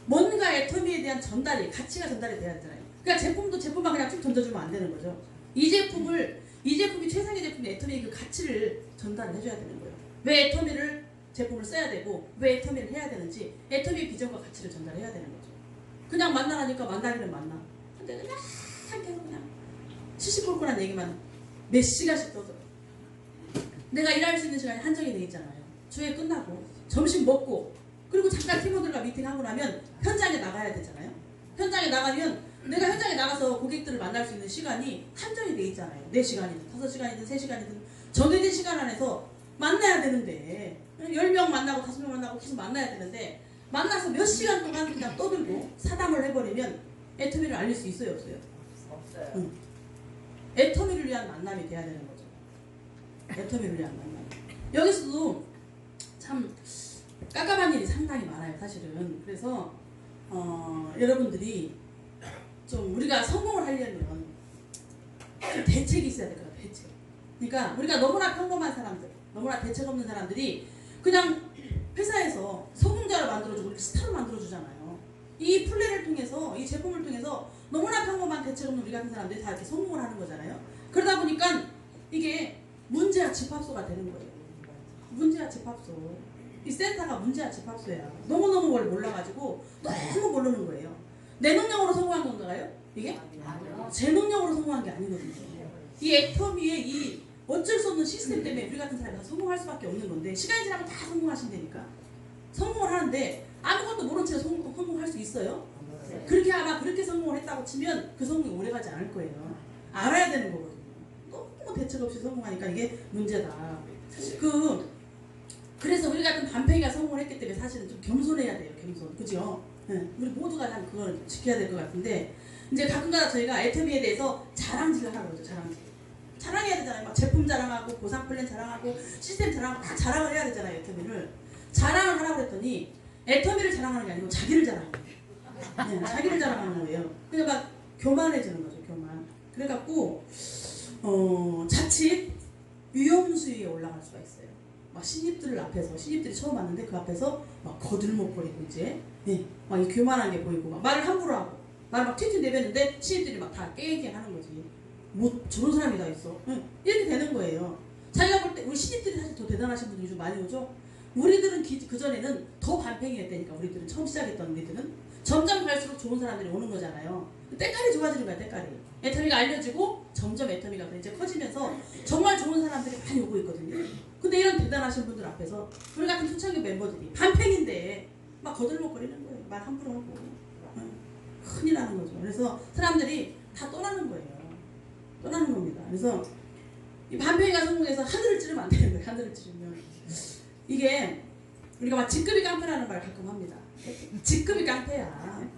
뭔가 애터미에 대한 전달이, 가치가 전달이 돼야 되잖아요. 그러니까 제품만 그냥 쭉 던져주면 안 되는 거죠. 이 제품이 최상의 제품이 애터미의 그 가치를 전달을 해줘야 되는 거예요. 왜 애터미를 제품을 써야 되고 왜 애터미를 해야 되는지 애터미의 비전과 가치를 전달해야 되는 거죠. 그냥 만나라니까 만나기는 만나. 근데 그냥 그냥 시시콜콜한 얘기만 몇 시간씩 떠들어. 내가 일할 수 있는 시간이 한정이 돼 있잖아요. 주에 끝나고 점심 먹고 그리고 잠깐 팀원들과 미팅하고 나면 현장에 나가야 되잖아요. 현장에 나가면 내가 현장에 나가서 고객들을 만날 수 있는 시간이 한정이 돼 있잖아요. 4시간이든 5시간이든 3시간이든 정해진 시간 안에서 만나야 되는데 10명 만나고 5명 만나고 계속 만나야 되는데 만나서 몇 시간 동안 그냥 떠들고 사담을 해버리면 애터미를 알릴 수 있어요, 없어요? 없어요. 응. 애터미를 위한 만남이 돼야 되는 거죠. 애터미를 위한 만남. 여기서도 참 깝깝한 일이 상당히 많아요, 사실은. 그래서 여러분들이 좀 우리가 성공을 하려면 대책이 있어야 될 거예요. 대책. 그러니까 우리가 너무나 평범한 사람들, 너무나 대책 없는 사람들이 그냥 회사에서 성공자를 만들어주고 이렇게 스타를 만들어주잖아요. 이 플랜을 통해서, 이 제품을 통해서 너무나 평범한 대책 없는 우리 같은 사람들이 다 이렇게 성공을 하는 거잖아요. 그러다 보니까 이게 문제와 집합소가 되는 거예요. 문제와 집합소. 이 센터가 문제와 집합소야. 너무너무 뭘 몰라가지고 너무 모르는 거예요. 내 능력으로 성공한 건가요? 이게? 제 능력으로 성공한 게 아니거든요. 이 애터미의 이 어쩔 수 없는 시스템 때문에 우리 같은 사람이 다 성공할 수밖에 없는 건데, 시간이 지나면 다 성공하신다니까. 성공을 하는데 아무것도 모른 채 성공할 수 있어요? 그렇게 아마 그렇게 성공을 했다고 치면 그 성공이 오래가지 않을 거예요. 알아야 되는 거거든요. 너무 대책 없이 성공하니까 이게 문제다. 그래서 우리 같은 반팽이가 성공을 했기 때문에 사실은 좀 겸손해야 돼요. 겸손. 그죠? 네. 우리 모두가 다 그걸 지켜야 될 것 같은데, 이제 가끔가다 저희가 애터미에 대해서 자랑질을 하는 거죠. 자랑해야 되잖아요. 막 제품 자랑하고 보상 플랜 자랑하고 시스템 자랑하고 다 자랑을 해야 되잖아요. 애터미를 자랑을 하라고 했더니 애터미를 자랑하는 게 아니고 자기를 자랑하는 거예요. 네, 자기를 자랑하는 거예요. 그러니까 막 교만해지는 거죠. 교만. 그래갖고 자칫 위험수위에 올라갈 수가 있어요. 막 신입들 앞에서, 신입들이 처음 왔는데 그 앞에서 막 거들먹거리고 이제 막 이 교만한 게 보이고 막 말을 함부로 하고 말을 막 튀튀 내뱉는데 신입들이 막 다 깨게 하는 거지. 뭐 저런 사람이 다 있어. 이렇게 되는 거예요. 자기가 볼 때 우리 신입들이 사실 더 대단하신 분들이 좀 많이 오죠. 우리들은 그전에는 더 반팽이였다니까. 우리들은 처음 시작했던 우리들은 점점 갈수록 좋은 사람들이 오는 거잖아요. 때깔이 좋아지는 거야. 때깔이. 애터미가 알려지고 점점 애터미가 이제 커지면서 정말 좋은 사람들이 많이 오고 있거든요. 근데 이런 대단하신 분들 앞에서 우리 같은 초창기 멤버들이 반팽인데 막 거들먹거리는 거예요. 말 함부로 하고 큰일 나는 거죠. 그래서 사람들이 다 떠나는 거예요. 떠나는 겁니다. 그래서 이 반팽이가 성공해서 하늘을 찌르면 안 되는 거예요. 하늘을 찌르면 이게 우리가 막 직급이 깡패라는 말 가끔 합니다. 직급이 깡패야.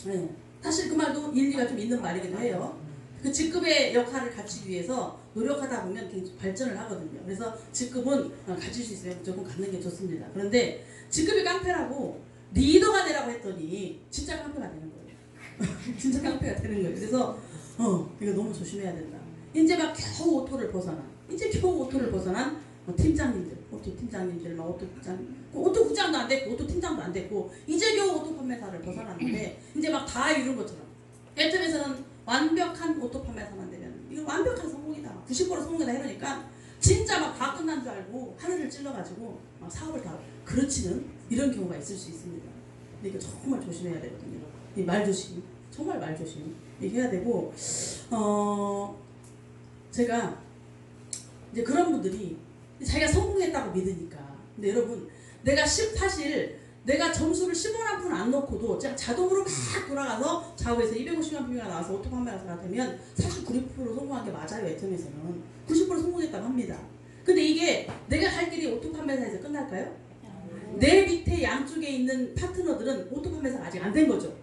네. 사실 그 말도 일리가 좀 있는 말이기도 해요. 그 직급의 역할을 갖추기 위해서 노력하다 보면 굉장히 발전을 하거든요. 그래서 직급은 가질 수 있으면 무조건 갖는 게 좋습니다. 그런데 직급이 깡패라고 리더가 되라고 했더니 진짜 깡패가 되는 거예요. 진짜 깡패가 되는 거예요. 그래서 이거 너무 조심해야 된다. 이제 막 겨우 오토를 벗어난 팀장님들, 오토 팀장님들, 막 오토 국장, 오토 국장도 안 됐고, 오토 팀장도 안 됐고, 이제 겨우 오토 판매사를 벗어났는데, 이제 막 다 이룬 것처럼. 애터미에서는 완벽한 오토 판매사만 되면, 이건 완벽한 성공이다. 90% 성공이다 이러니까, 진짜 막 다 끝난 줄 알고, 하늘을 찔러가지고, 막 사업을 다 그르치는 이런 경우가 있을 수 있습니다. 근데 이거 정말 조심해야 되거든요. 이 말조심. 정말 말조심. 이렇게 해야 되고, 제가, 이제 그런 분들이, 자기가 성공했다고 믿으니까. 근데 여러분, 사실 내가 점수를 15만 푼 안 넣고도 자동으로 막 돌아가서 좌우에서 250만 품이가 나와서 오토 판매가 되면 사실 90% 성공한 게 맞아요. 애터미에서는 90% 성공했다고 합니다. 근데 이게 내가 갈 길이 오토 판매사에서 끝날까요? 내 밑에 양쪽에 있는 파트너들은 오토 판매사가 아직 안 된 거죠.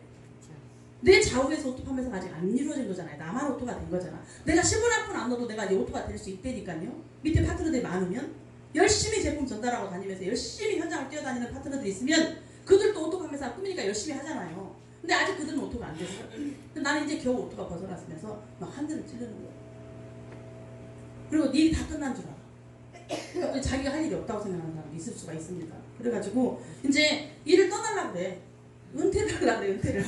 내 좌우에서 오토 판매사가 아직 안 이루어진 거잖아요. 나만 오토가 된 거잖아. 내가 15만 푼 안 넣어도 내가 이제 오토가 될 수 있다니까요. 밑에 파트너들이 많으면 열심히 제품 전달하고 다니면서 열심히 현장을 뛰어다니는 파트너들이 있으면 그들도 오토 판매사가 꿈이니까 열심히 하잖아요. 근데 아직 그들은 오토가 안 됐어요. 근데 나는 이제 겨우 오토가 벗어났으면서 막 하늘을 찌르는 거예요. 그리고 일이 다 끝난 줄 알아. 자기가 할 일이 없다고 생각하는 사람이 있을 수가 있습니다. 그래가지고 이제 일을 떠나려고 그래. 은퇴를 하려고 그래. 은퇴를.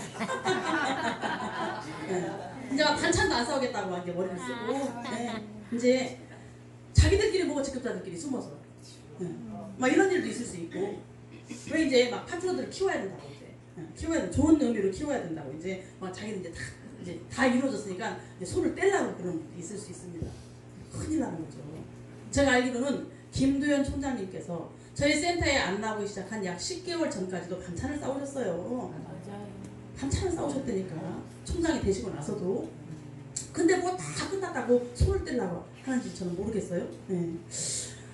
네. 이제 막 반찬도 안 싸우겠다고 막 이제 머리를 쓰고 이제 자기들끼리 보고 직급자들끼리 숨어서 막 이런 일도 있을 수 있고, 왜 이제 막 파트너들을 키워야 된다고 키워야 돼. 좋은 의미로 키워야 된다고 이제 막 자기는 이제 다 이루어졌으니까 이제 손을 떼려고 그런 게 있을 수 있습니다. 큰일 나는 거죠. 제가 알기로는 김도현 총장님께서 저희 센터에 안 나오기 시작한 약 10개월 전까지도 반찬을 싸우셨어요. 맞아요. 반찬을 싸우셨다니까. 총장이 되시고 나서도. 근데 뭐 다 끝났다고 손을 떼려고 하는지 저는 모르겠어요. 네.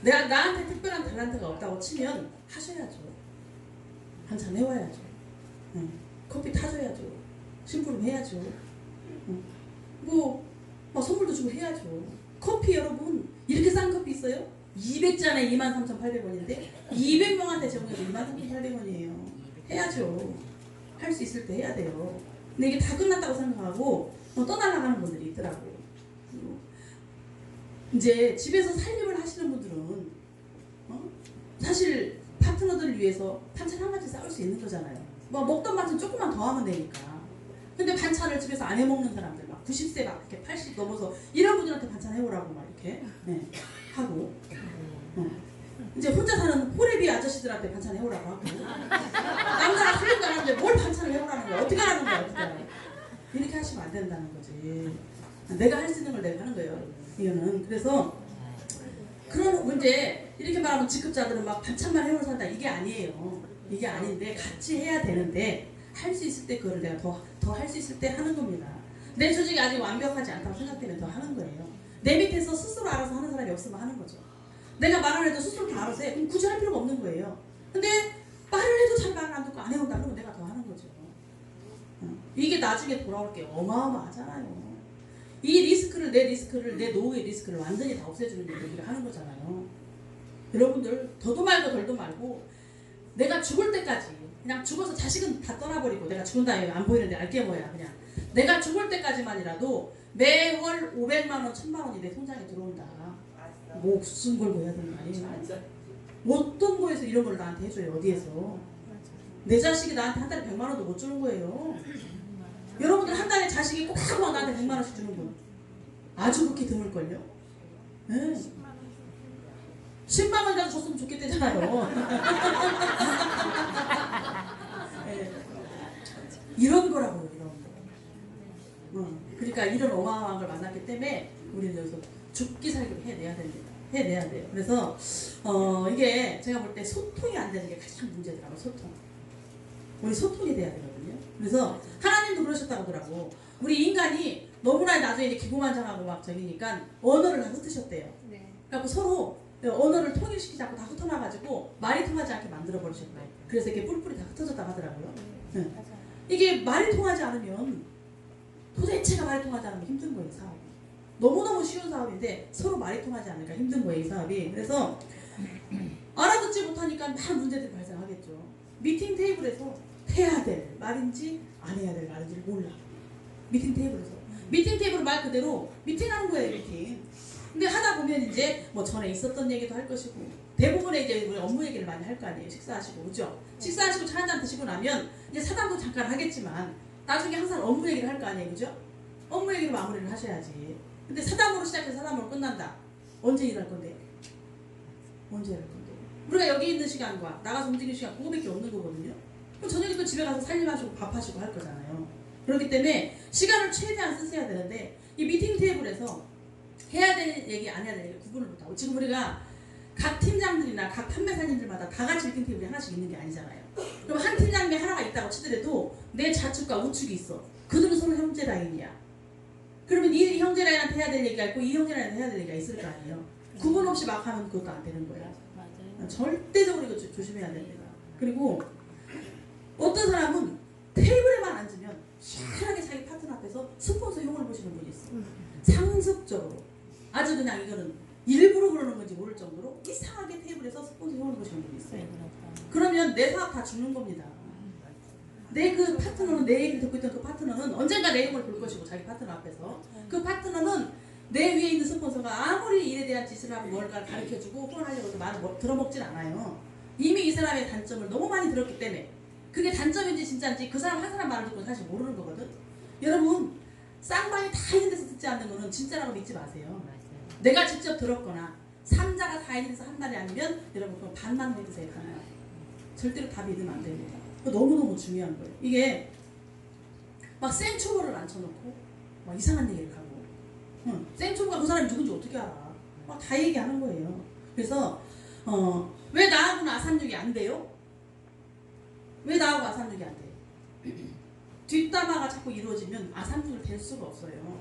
내가 나한테 특별한 탤런트가 없다고 치면 하셔야죠. 반찬 해와야죠. 네. 커피 타줘야죠. 심부름 해야죠. 뭐 선물도 주고 해야죠. 커피 여러분 이렇게 싼 커피 있어요? 200잔에 23,800원인데 200명한테 제공해도 23,800원이에요. 해야죠. 할 수 있을 때 해야 돼요. 근데 이게 다 끝났다고 생각하고 떠나려가는 분들이 있더라고요. 이제 집에서 살림을 하시는 분들은 사실 파트너들 위해서 반찬 한 가지 싸울 수 있는 거잖아요. 뭐 먹던 반찬 조금만 더 하면 되니까. 근데 반찬을 집에서 안 해먹는 사람들 막 90세 막 이렇게 80 넘어서 이런 분들한테 반찬 해오라고 막 이렇게 하고 이제 혼자 사는 호래비 아저씨들한테 반찬 해오라고 하고 남자가 살림도 안 하는데 뭘 반찬을 해오라는 거야. 어떻게 하라는 거야. 어떻게 하라는 거야. 이렇게 하시면 안 된다는 거지. 내가 할 수 있는 걸 내가 하는 거예요. 이거는. 그래서 그런 문제 이렇게 말하면 직급자들은 막 반찬만 해오는 산다 이게 아니에요. 이게 아닌데 같이 해야 되는데 할 수 있을 때 그거를 내가 더 할 수 있을 때 하는 겁니다. 내 조직이 아직 완벽하지 않다고 생각되면 더 하는 거예요. 내 밑에서 스스로 알아서 하는 사람이 없으면 하는 거죠. 내가 말을 해도 스스로 다 알아서 해. 그럼 굳이 할 필요가 없는 거예요. 근데 말을 해도 잘 말을 안 듣고 안 해온다 그러면 내가 더 하는 거죠. 이게 나중에 돌아올 게 어마어마하잖아요. 이 리스크를 내 노후의 리스크를 완전히 다 없애주는 일을 우리가 하는 거잖아요. 여러분들 더도 말고 덜도 말고 내가 죽을 때까지 그냥 죽어서 자식은 다 떠나버리고 내가 죽은 다음에 안 보이는데 알게 뭐야 그냥 내가 죽을 때까지만이라도 매월 500만 원, 1000만 원이 내 통장에 들어온다. 목숨 걸고 해야 되는 거 아니에요? 어떤 거에서 이런 걸 나한테 해줘요? 어디에서? 내 자식이 나한테 한 달에 100만 원도 못 주는 거예요. 여러분들 한 달에 자식이 꼭 나한테 100만 원씩 주는 분 아주 그렇게 드물걸요? 네. 10만 원이라도 줬으면 좋겠대잖아요. 네. 이런 거라고요, 이런 거. 그러니까 이런 어마어마한 걸 만났기 때문에 우리는 여기서 죽기 살기로 해내야 됩니다. 해내야 돼요. 그래서 이게 제가 볼 때 소통이 안 되는 게 가장 문제더라고요. 소통. 우리 소통이 돼야 되거든요. 그래서 하나님도 그러셨다고 하더라고. 우리 인간이 너무나 나중에 이제 기고만장하고 막 저기니까 언어를 다 흩으셨대요. 그래갖고 서로 언어를 통일시키지 않고 다 흩어놔가지고 말이 통하지 않게 만들어버리셨나요. 그래서 이렇게 뿔뿔이 다 흩어졌다고 하더라고요. 이게 말이 통하지 않으면 도대체가 말이 통하지 않으면 힘든 거예요, 사업이. 너무너무 쉬운 사업인데 서로 말이 통하지 않으니까 힘든 거예요, 이 사업이. 그래서 알아듣지 못하니까 많은 문제들이 발생하겠죠. 미팅 테이블에서 해야 될 말인지 안 해야 될 말인지를 몰라. 미팅 테이블에서. 미팅 테이블 말 그대로 미팅하는 거예요, 미팅. 근데 하다 보면 이제 뭐 전에 있었던 얘기도 할 것이고 대부분의 이제 우리 업무 얘기를 많이 할 거 아니에요. 식사하시고 그죠? 식사하시고 차 한잔 드시고 나면 이제 사담도 잠깐 하겠지만 나중에 항상 업무 얘기를 할 거 아니에요, 그죠? 업무 얘기로 마무리를 하셔야지. 근데 사담으로 시작해서 사담으로 끝난다. 언제 일할 건데? 언제 일할 건데? 우리가 여기 있는 시간과 나가서 움직이는 시간 그거밖에 없는 거거든요. 그럼 저녁에 또 집에 가서 살림하시고 밥하시고 할 거잖아요. 그렇기 때문에 시간을 최대한 쓰셔야 되는데 이 미팅 테이블에서 해야 될 얘기 안 해야 될 얘기 구분을 못하고 지금 우리가 각 팀장들이나 각 판매사님들마다 다 같이 미팅 테이블이 하나씩 있는 게 아니잖아요. 그럼 한 팀장님이 하나가 있다고 치더라도 내 좌측과 우측이 있어. 그들은 서로 형제 라인이야. 그러면 이 형제 라인한테 해야 될 얘기가 있고 이 형제 라인한테 해야 될 얘기가 있을 거 아니에요. 구분 없이 막 하면 그것도 안 되는 거예요. 절대적으로 이거 조심해야 됩니다. 그리고 어떤 사람은 테이블에만 앉으면 시원하게 자기 파트너 앞에서 스폰서 흉을 보시는 분이 있어요. 상습적으로. 아주 그냥 이거는 일부러 그러는 건지 모를 정도로 이상하게 테이블에서 스폰서 흉을 보시는 분이 있어요. 그러면 내 사업 다 죽는 겁니다. 내 그 파트너는 내 얘기를 듣고 있던 그 파트너는 언젠가 내 힘을 볼 것이고 자기 파트너 앞에서 그 파트너는 내 위에 있는 스폰서가 아무리 일에 대한 짓을 하고 뭔가 가르쳐주고 후원하려고 해도 말을 들어먹진 않아요. 이미 이 사람의 단점을 너무 많이 들었기 때문에 그게 단점인지 진짜인지 그 사람 한 사람 말을 듣고는 사실 모르는 거거든. 여러분 쌍방이 다 있는 데서 듣지 않는 거는 진짜라고 믿지 마세요. 내가 직접 들었거나 삼자가 다 있는 데서 한 말이 아니면 여러분 그건 반만 믿으세요. 반만. 절대로 다 믿으면 안 됩니다. 너무너무 중요한 거예요. 이게 막 생초보를 앉혀놓고 막 이상한 얘기를 하고 생초보가 그 사람이 누군지 어떻게 알아. 막 다 얘기하는 거예요. 그래서 왜 나하고는 아삼육이 안 돼요? 왜 나하고 아삼육이 안 돼요? 뒷담화가 자꾸 이루어지면 아삼육을 될 수가 없어요.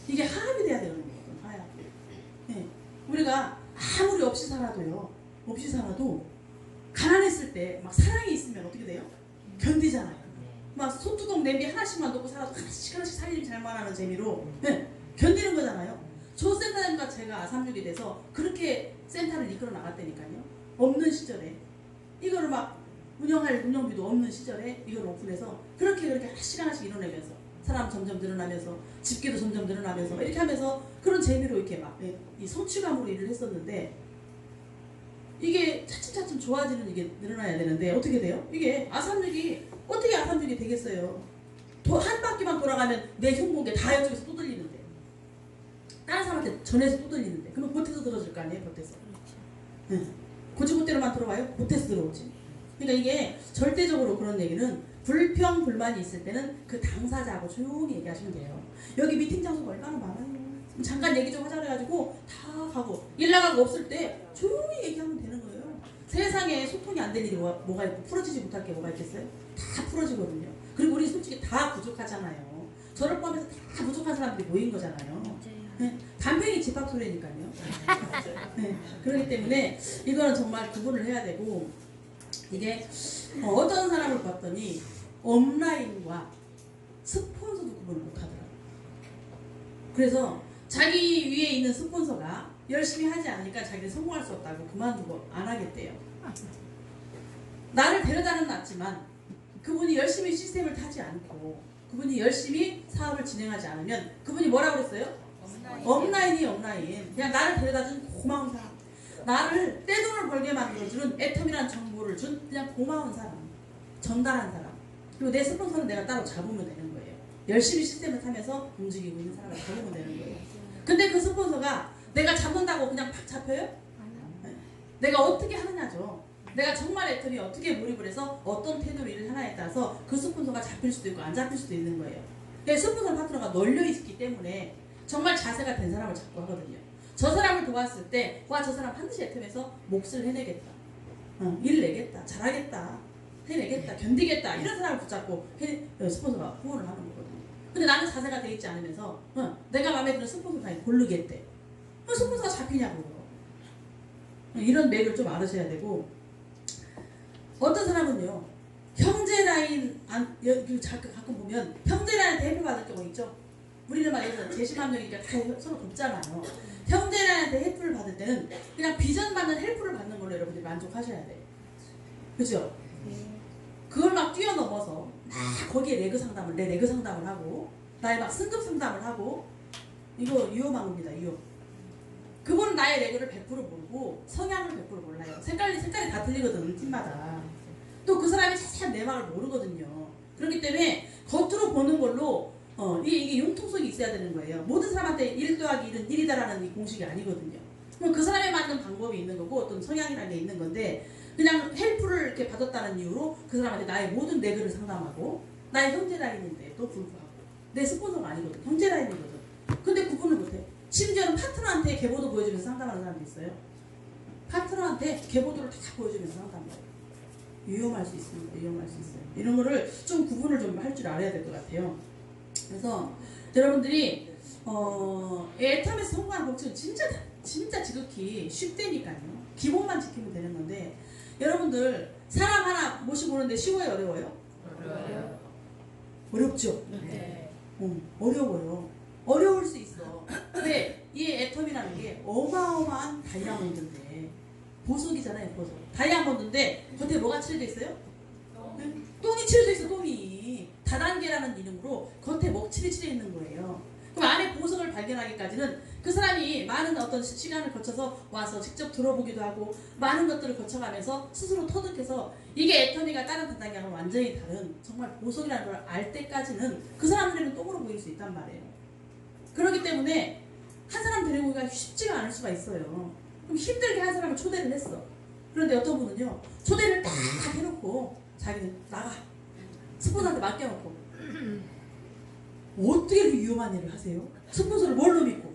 이게 하합이 돼야 되는 거거든. 하합. 네. 우리가 아무리 없이 살아도요. 없이 살아도 가난했을 때 막 사랑이 있으면 어떻게 돼요? 견디잖아요. 막 소뚜껑 냄비 하나씩만 놓고 살아도 하나씩 살림 잘만 하는 재미로 견디는 거잖아요. 저 센터장과 제가 아삼육이 돼서 그렇게 센터를 이끌어 나갔다니까요. 없는 시절에 이거를 막 운영할 운영비도 없는 시절에 이걸 오픈해서 그렇게 하나씩 이뤄내면서 사람 점점 늘어나면서 집계도 점점 늘어나면서 이렇게 하면서 그런 재미로 이렇게 막 이 성취감으로 일을 했었는데 이게 차츰차츰 좋아지는 이게 늘어나야 되는데 어떻게 돼요? 이게 아삼육이 어떻게 아삼육이 되겠어요? 한 바퀴만 돌아가면 내 흉곡에 다 이쪽에서 또 들리는데 다른 사람한테 전해서 또 들리는데 그러면 보태서 들어줄 거 아니에요? 보태서. 응. 고지고대로만 들어와요? 보태서 들어오지. 그러니까 이게 절대적으로 그런 얘기는 불평 불만이 있을 때는 그 당사자하고 조용히 얘기하시면 돼요. 여기 미팅 장소가 얼마나 많아요. 잠깐 얘기 좀 하자 그래가지고 다 가고 일 나가고 없을 때 조용히 얘기하면 되는 거예요. 세상에 소통이 안 될 일이 뭐가 있고 풀어지지 못할 게 뭐가 있겠어요? 다 풀어지거든요. 그리고 우리 솔직히 다 부족하잖아요. 저를 포함해서 다 부족한 사람들이 모인 거잖아요. 네, 간병이 집합 소리니까요. 네, 그렇기 때문에 이거는 정말 구분을 해야 되고 이게 어떤 사람을 봤더니 업라인과 스폰서도 구분을 못하더라고요. 그래서 자기 위에 있는 스폰서가 열심히 하지 않으니까 자기는 성공할 수 없다고 그만두고 안 하겠대요. 나를 데려다는 놨지만 그분이 열심히 시스템을 타지 않고 그분이 열심히 사업을 진행하지 않으면 그분이 뭐라고 그랬어요? 업라인이 업라인. 그냥 나를 데려다준 고마운 사람. 나를 떼돈을 벌게 만들어주는 애텀이라는 정보를 준 그냥 고마운 사람. 전달한 사람. 그리고 내 스폰서는 내가 따로 잡으면 되는 거예요. 열심히 시스템을 타면서 움직이고 있는 사람을 잡으면 되는 거예요. 근데 그 스폰서가 내가 잡는다고 그냥 팍 잡혀요? 네. 내가 어떻게 하느냐죠. 내가 정말 애텀이 어떻게 몰입을 해서 어떤 태도로 일을 하나에 따라서 그 스폰서가 잡힐 수도 있고 안 잡힐 수도 있는 거예요. 스폰서 파트너가 널려있기 때문에 정말 자세가 된 사람을 잡고 하거든요. 저 사람을 도왔을 때, 와, 저 사람 반드시 애텀에서 몫을 해내겠다. 일을 내겠다. 잘하겠다. 해내겠다. 견디겠다. 이런 사람을 붙잡고 스폰서가 후원을 하는 거거든요. 근데 나는 자세가 돼 있지 않으면서 내가 마음에 드는 스폰서를 고르겠대. 그럼 스폰서가 잡히냐고요. 이런 맥을 좀 알으셔야 되고 어떤 사람은요. 형제 라인 가끔 보면 형제 라인한테 헬프 받을 경우 있죠. 우리는 말해서 제심한 명이니까 다 서로 돕잖아요. 형제 라인한테 헬프를 받을 때는 그냥 비전받는 헬프를 받는 걸로 여러분들이 만족하셔야 돼요. 그죠? 그걸 막 뛰어넘어서 막 거기에 내 레그 상담을 하고 나의 막 승급 상담을 하고 이거 위험한 겁니다. 위험. 그분은 나의 레그를 100% 모르고 성향을 100% 몰라요. 색깔이 다 틀리거든 팀마다. 또 그 사람이 자세한 내막을 모르거든요. 그렇기 때문에 겉으로 보는 걸로 이게 융통성이 있어야 되는 거예요. 모든 사람한테 1 더하기 1은 1이다라는 이 공식이 아니거든요. 그럼 그 사람에 맞는 방법이 있는 거고 어떤 성향이라는 게 있는 건데 그냥 헬프를 이렇게 받았다는 이유로 그 사람한테 나의 모든 레그를 상담하고 나의 형제 라인인데도 불구하고 내 스폰서가 아니거든. 형제 라인이거든. 근데 구분을 못해. 심지어는 파트너한테 계보도 보여주면서 상담하는 사람도 있어요. 파트너한테 계보도를 다 보여주면서 상담해요. 위험할 수 있습니다. 위험할 수 있어요. 이런 거를 좀 구분을 좀 할 줄 알아야 될 것 같아요. 그래서 여러분들이 애텀에서 성공하는 법칙은 진짜 지극히 쉽다니까요. 기본만 지키면 되는 건데 여러분들 사람 하나 모시고 오는데 쉬워요? 어려워요? 어려워요. 어렵죠? 네. 어려워요. 어려울 수 있어. 근데 이 애텀이라는 게 어마어마한 다이아몬드인데 보석이잖아요. 보석. 다이아몬드인데 겉에 뭐가 칠해져 있어요? 네? 똥이 칠해져 있어. 똥이. 다단계라는 이름으로 겉에 먹칠이 칠해 있는 거예요. 그럼 안에 보석을 발견하기까지는 그 사람이 많은 어떤 시간을 거쳐서 와서 직접 들어보기도 하고 많은 것들을 거쳐가면서 스스로 터득해서 이게 애터미가 다른 단단계하고는 완전히 다른 정말 보석이라는 걸 알 때까지는 그 사람들은 똥으로 보일 수 있단 말이에요. 그렇기 때문에 한 사람 데리고 오기가 쉽지가 않을 수가 있어요. 그럼 힘들게 한 사람을 초대를 했어. 그런데 어떤 분은요 초대를 딱 해놓고 자기는 나가 스폰서한테 맡겨놓고 어떻게 이렇게 위험한 일을 하세요? 스폰서를 뭘로 믿고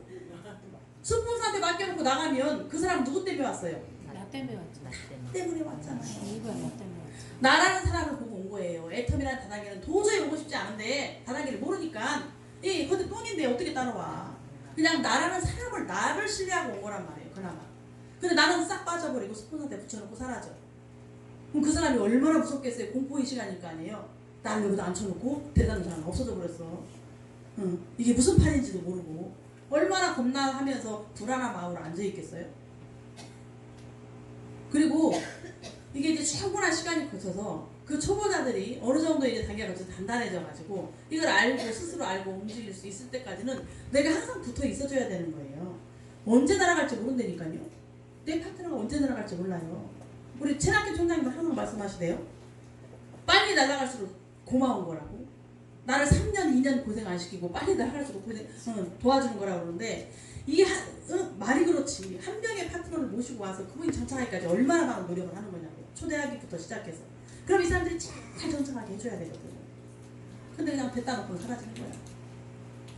스폰서한테 맡겨놓고 나가면 그 사람 누구 때문에 왔어요? 나 때문에 왔지. 나 때문에 왔잖아요. 이거야 나 때문에 왔지. 나라는 사람을 보고 온 거예요. 애텀이라는 다단계는 도저히 오고 싶지 않은데 다단계를 모르니까 근데 똥인데 어떻게 따라와. 그냥 나라는 사람을 나를 신뢰하고 온 거란 말이에요. 그나마. 근데 나는 싹 빠져버리고 스폰서한테 붙여놓고 사라져. 그럼 그 사람이 얼마나 무섭겠어요. 공포의식이니까 아니에요. 나를 여기다 앉혀놓고 대단한 사람은 없어져 버렸어. 이게 무슨 판인지도 모르고 얼마나 겁나하면서 불안한 마음으로 앉아있겠어요. 그리고 이게 이제 충분한 시간이 거쳐서 그 초보자들이 어느 정도 이제 단계가 거쳐서 단단해져가지고 이걸 알고 스스로 알고 움직일 수 있을 때까지는 내가 항상 붙어 있어줘야 되는 거예요. 언제 날아갈지 모른다니까요. 내 파트너가 언제 날아갈지 몰라요. 우리 최낙기 총장님도 항상 말씀하시대요. 빨리 날아갈수록 고마운 거라고. 나를 3년, 2년 고생 안 시키고 빨리 날아갈수록 도와주는 거라고 그러는데 이게 말이 그렇지. 한 명의 파트너를 모시고 와서 그분이 정착하기까지 얼마나 많은 노력을 하는 거냐고요. 초대하기부터 시작해서. 그럼 이 사람들이 잘 정착하게 해줘야 되거든요. 근데 그냥 뱉다 놓고 사라지는 거야.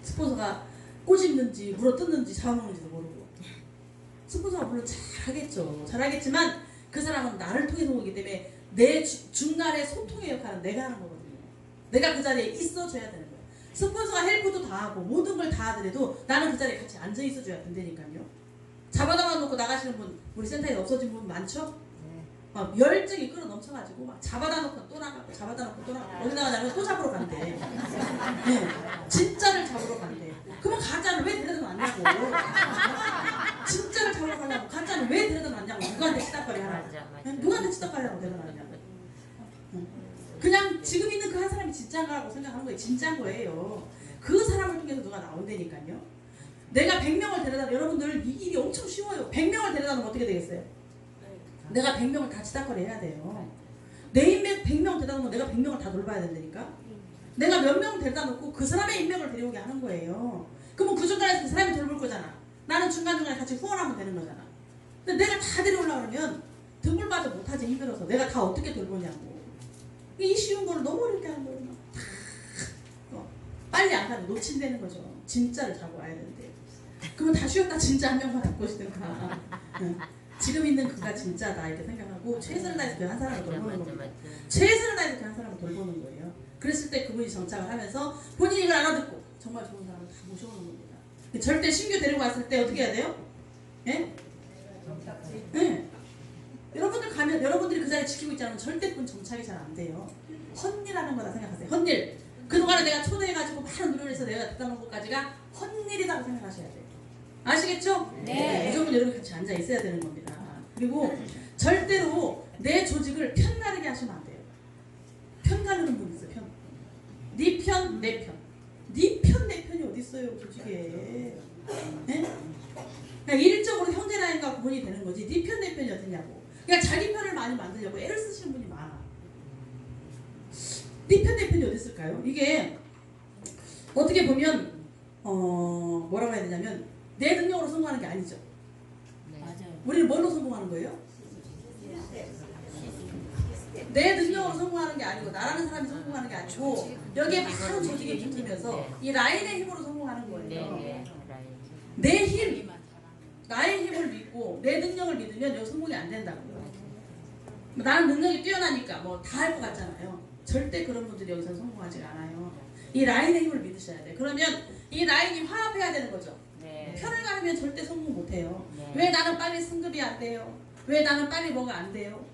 스폰서가 꼬집는지 물어뜯는지 잡아먹는지도 모르고. 스폰서가 물론 잘하겠죠. 잘하겠지만 그 사람은 나를 통해서 오기 때문에 내 중간에 소통의 역할은 내가 하는 거거든요. 내가 그 자리에 있어줘야 되는 거예요. 스폰서가 헬프도 다 하고 모든 걸 다 하더라도 나는 그 자리에 같이 앉아 있어줘야 된다니까요. 잡아다가 놓고 나가시는 분 우리 센터에 없어진 분 많죠? 막 열정이 끌어 넘쳐가지고 막 잡아다 놓고 또 나가고 잡아다 놓고 또 나가고 어디 나가냐면 또 잡으러 간대. 네. 진짜를 잡으러 간대. 그러면 가짜를 왜 데려다 놨냐고. 진짜를 잡으러 가려고 가짜를 왜 데려다 놨냐고. 누구한테 치닥거리 하라고. 누구한테 치닥거리 하라고 데려다 놨냐고. 그냥 지금 있는 그 한 사람이 진짜인가라고 생각하는 거예요. 진짜인 거예요. 그 사람을 통해서 누가 나온다니까요. 내가 100명을 데려다 여러분들 이 일이 엄청 쉬워요. 100명을 데려다 놓으면 어떻게 되겠어요? 내가 100명을 다 치닥거리 해야 돼요. 내 인맥 100명 데려다 놓으면 내가 100명을 다 돌봐야 된다니까. 내가 몇 명 데려다 놓고 그 사람의 인맥을 데려오게 하는 거예요. 그러면 그 중간에서 그 사람이 돌볼 거잖아. 나는 중간중간에 같이 후원하면 되는 거잖아. 근데 내가 다 데려오려고 그러면 등불마저 못하지. 힘들어서 내가 다 어떻게 돌보냐고. 이 쉬운 거를 너무 어렵게 하는 거예요. 빨리 안 가면 놓친다는 거죠. 진짜를 잡고 와야 되는데. 그러면 다 쉬었다 진짜 한 명만 잡고 오시든가. 지금 있는 그가 진짜다 이렇게 생각하고 최선을 다해서 그 한 사람을 돌보는 겁니다. 최선을 다해서 그 한 사람을 돌보는 거예요. 그랬을 때 그분이 정착을 하면서 본인이 이걸 알아듣고 정말 좋은 사람을 다 모셔오는 겁니다. 절대 신규 데리고 왔을 때 어떻게 해야 돼요? 예? 예. 여러분들 가면 여러분들이 그 자리 지키고 있지 않으면 절대 그건 정착이 잘 안 돼요. 헛일하는 거다 생각하세요. 헛일. 그동안에 내가 초대해가지고 많은 노력을 해서 내가 듣다 놓은 것까지가 헛일이라고 생각하셔야 돼요. 아시겠죠? 네. 무조건 여러분 같이 앉아 있어야 되는 겁니다. 그리고 절대로 내 조직을 편가르게 하시면 안 돼요. 편가르는 분 있어요. 편. 네 편, 내 편. 네 편, 내 편이 어디 있어요 조직에. 네? 그냥 일적으로 형제 라인과 구분이 되는 거지. 네 편, 내 편이 어디냐고. 그냥 자기 편을 많이 만들려고 애를 쓰시는 분이 많아. 네 편, 내 편이 어디 있을까요? 이게 어떻게 보면 뭐라고 해야 되냐면 내 능력으로 성공하는 게 아니죠. 맞아요. 우리는 뭘로 성공하는 거예요? 내 능력으로 성공하는 게 아니고 나라는 사람이 성공하는 게 아니고 여기에 많은 조직이 붙으면서 이 라인의 힘으로 성공하는 거예요. 내 힘, 나의 힘을 믿고 내 능력을 믿으면 여기 성공이 안 된다고요. 나는 능력이 뛰어나니까 뭐 다 할 것 같잖아요. 절대 그런 분들이 여기서 성공하지 않아요. 이 라인의 힘을 믿으셔야 돼요. 그러면 이 라인이 화합해야 되는 거죠. 편을 가르면 절대 성공 못해요. 왜 나는 빨리 승급이 안 돼요? 왜 나는 빨리 뭐가 안 돼요?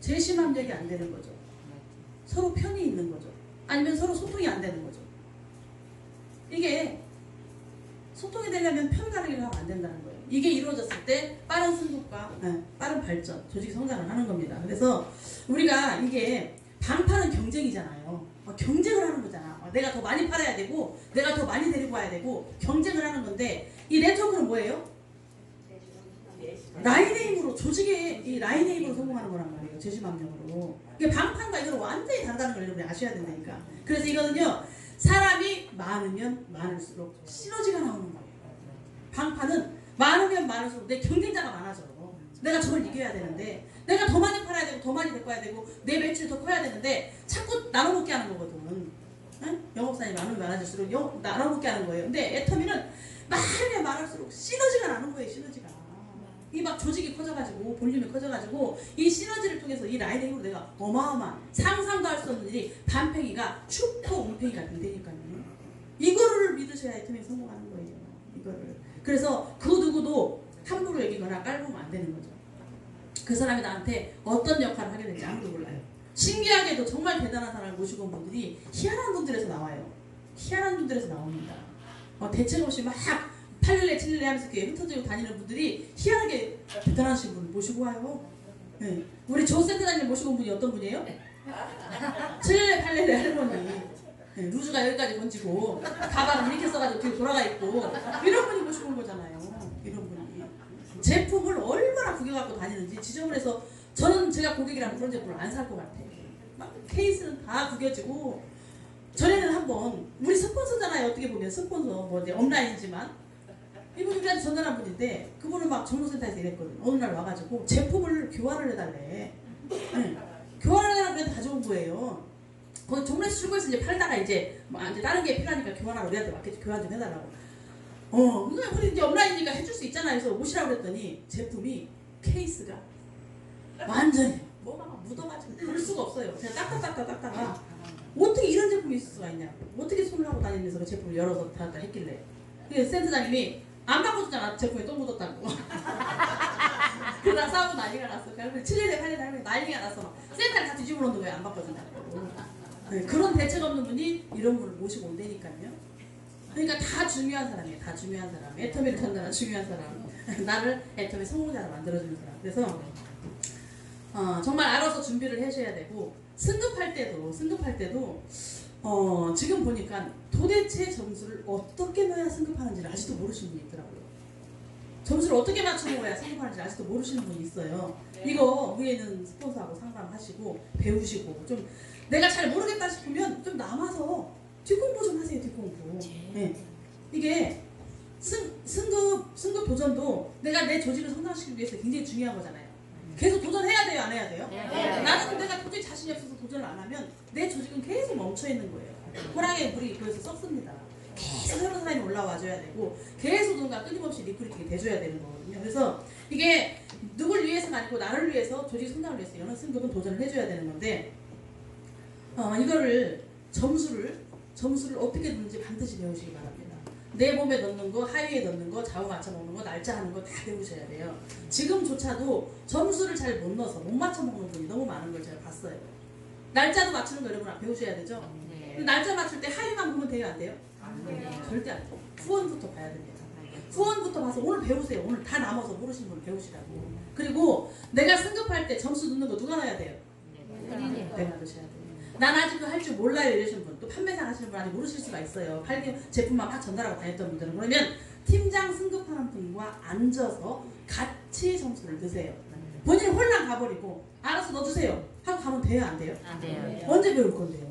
재심합력이 안 되는 거죠. 서로 편이 있는 거죠. 아니면 서로 소통이 안 되는 거죠. 이게 소통이 되려면 편 가르기를 하면 안 된다는 거예요. 이게 이루어졌을 때 빠른 승급과 빠른 발전, 조직 성장을 하는 겁니다. 그래서 우리가 이게 방파는 경쟁이잖아요. 경쟁을 하는 거잖아. 내가 더 많이 팔아야 되고 내가 더 많이 데리고 와야 되고 경쟁을 하는 건데 이 네트워크는 뭐예요? 라인의 힘으로 조직의 이 라인의 힘으로 성공하는 거란 말이에요. 재심합력으로. 이게 방판과 이거는 완전히 다르다는 걸 여러분이 아셔야 된다니까. 그래서 이거는요. 사람이 많으면 많을수록 시너지가 나오는 거예요. 방판은 많으면 많을수록 내 경쟁자가 많아져. 내가 저걸 이겨야 되는데 내가 더 많이 팔아야 되고 더 많이 데리고 와야 되고 내 매출이 더 커야 되는데 자꾸 나눠먹게 하는 거거든. 응? 영업사람이 많으면 많아질수록 나눠먹게 하는 거예요. 근데 애터미는 많으면 많을수록 시너지가 나는 거예요. 시너지가. 이 막 조직이 커져가지고 볼륨이 커져가지고 이 시너지를 통해서 이 라인의 힘으로 내가 어마어마한 상상도 할 수 없는 일이 반팽이가 슈퍼 온팽이가 된다니까요. 이거를 믿으셔야 애터미 성공하는 거예요. 이거를. 그래서 그 누구도 함부로 여기거나 깔보면 안 되는 거죠. 그 사람이 나한테 어떤 역할을 하게 될지 아무도 몰라요. 신기하게도 정말 대단한 사람을 모시고 온 분들이 희한한 분들에서 나와요. 희한한 분들에서 나옵니다. 대책 없이 막 8일내 7일내 하면서 이렇게 흩어지고 다니는 분들이 희한하게 대단하신 분을 모시고 와요. 네. 우리 조센터장님 모시고 온 분이 어떤 분이에요? 7일내 8일내 할머니. 네, 루즈가 여기까지 건지고 가방을 이렇게 써가지고 뒤로 돌아가 있고 이런 분이 모시고 온 거잖아요. 이런 분이. 제품을 얼마나 구겨갖고 다니는지 지저분해서 저는 제가 고객이라면 그런 제품을 안 살 것 같아요. 막 케이스는 다 구겨지고 전에는 한번 우리 스폰서잖아요. 어떻게 보면 스폰서 뭐 이제 온라인이지만 이분이 우리한테 전화한 분인데 그분은 막 정보센터에서 일했거든. 어느 날 와가지고 제품을 교환을 해달래. 네. 교환을 해달라고 그래도 가져온 거예요. 거기 종로에서 출고해서 이제 팔다가 이제 이제 다른 게 필요하니까 교환하러 우리한테 맡겨서 교환 좀 해달라고. 그냥 우리 이제 온라인이니까 해줄 수 있잖아요. 그래서 오시라고 그랬더니 제품이 케이스가 완전히 뭐가 막 묻어가지고 볼 수가 없어요. 그냥 닦다가 어떻게 이런 제품이 있을 수가 있냐. 어떻게 손을 하고 다니면서 그 제품을 열어서 닫았다 했길래. 그래서 센터장님이 안 바꿔줬잖아. 제품에 또 묻었다고. 그러다 싸우고 난리가 났어. 그래서 7년에 8년에 하면 난리가 났어. 막 센터를 다 뒤집어 놓는 거예요. 안 바꿔준다고. 네, 그런 대책 없는 분이 이런 분을 모시고 온다니까요. 그러니까 다 중요한 사람이에요. 다 중요한 사람. 애터미를 탄다는 중요한 사람. 나를 애터미 성공자로 만들어주는 사람. 그래서 정말 알아서 준비를 하셔야 되고 승급할 때도 지금 보니까 도대체 점수를 어떻게 넣어야 승급하는지를 아직도 모르시는 분이 있더라고요. 점수를 어떻게 맞춰먹어야 승급하는지 아직도 모르시는 분이 있어요. 이거 위에는 스폰서하고 상담하시고 배우시고 좀 내가 잘 모르겠다 싶으면 좀 남아서 뒷공부 좀 하세요. 뒷공부. 네. 이게 승급 도전도 내가 내 조직을 성장시키기 위해서 굉장히 중요한 거잖아요. 계속 도전해야 돼요? 안 해야 돼요? 네. 나는 내가 도저히 자신이 없어서 도전을 안 하면 내 조직은 계속 멈춰 있는 거예요. 호랑이의 물이 그래서 썩습니다. 계속 새로운 사람이 올라와 줘야 되고 계속 누군가 끊임없이 리크루팅이 돼줘야 되는 거거든요. 그래서 이게 누굴 위해서가 아니고 나를 위해서 조직 성장을 위해서 이런 승급은 도전을 해줘야 되는 건데 이거를 점수를 어떻게 넣는지 반드시 배우시기 바랍니다. 내 몸에 넣는 거, 하위에 넣는 거, 좌우 맞춰 먹는 거, 날짜 하는 거 다 배우셔야 돼요. 지금조차도 점수를 잘 못 넣어서 못 맞춰 먹는 분이 너무 많은 걸 제가 봤어요. 날짜도 맞추는 거 여러분 배우셔야 되죠? 네. 날짜 맞출 때 하위만 보면 돼요? 안 돼요? 네. 절대 안 돼요. 후원부터 봐야 됩니다. 후원부터 봐서 오늘 배우세요. 오늘 다 남아서 모르시는 분 배우시라고. 그리고 내가 승급할 때 점수 넣는 거 누가 넣어야 돼요? 내가 넣으셔야 돼요. 난 아직도 할 줄 몰라요 이러시는 분, 또 판매상 하시는 분 아직 모르실 수가 있어요. 팔기 제품만 막 전달하고 다녔던 분들은. 그러면 팀장 승급하는 분과 앉아서 같이 점수를 넣으세요. 본인이 홀랑 가버리고 알아서 넣어주세요 하고 가면 돼요? 안 돼요? 안 돼요. 언제 배울 건데요?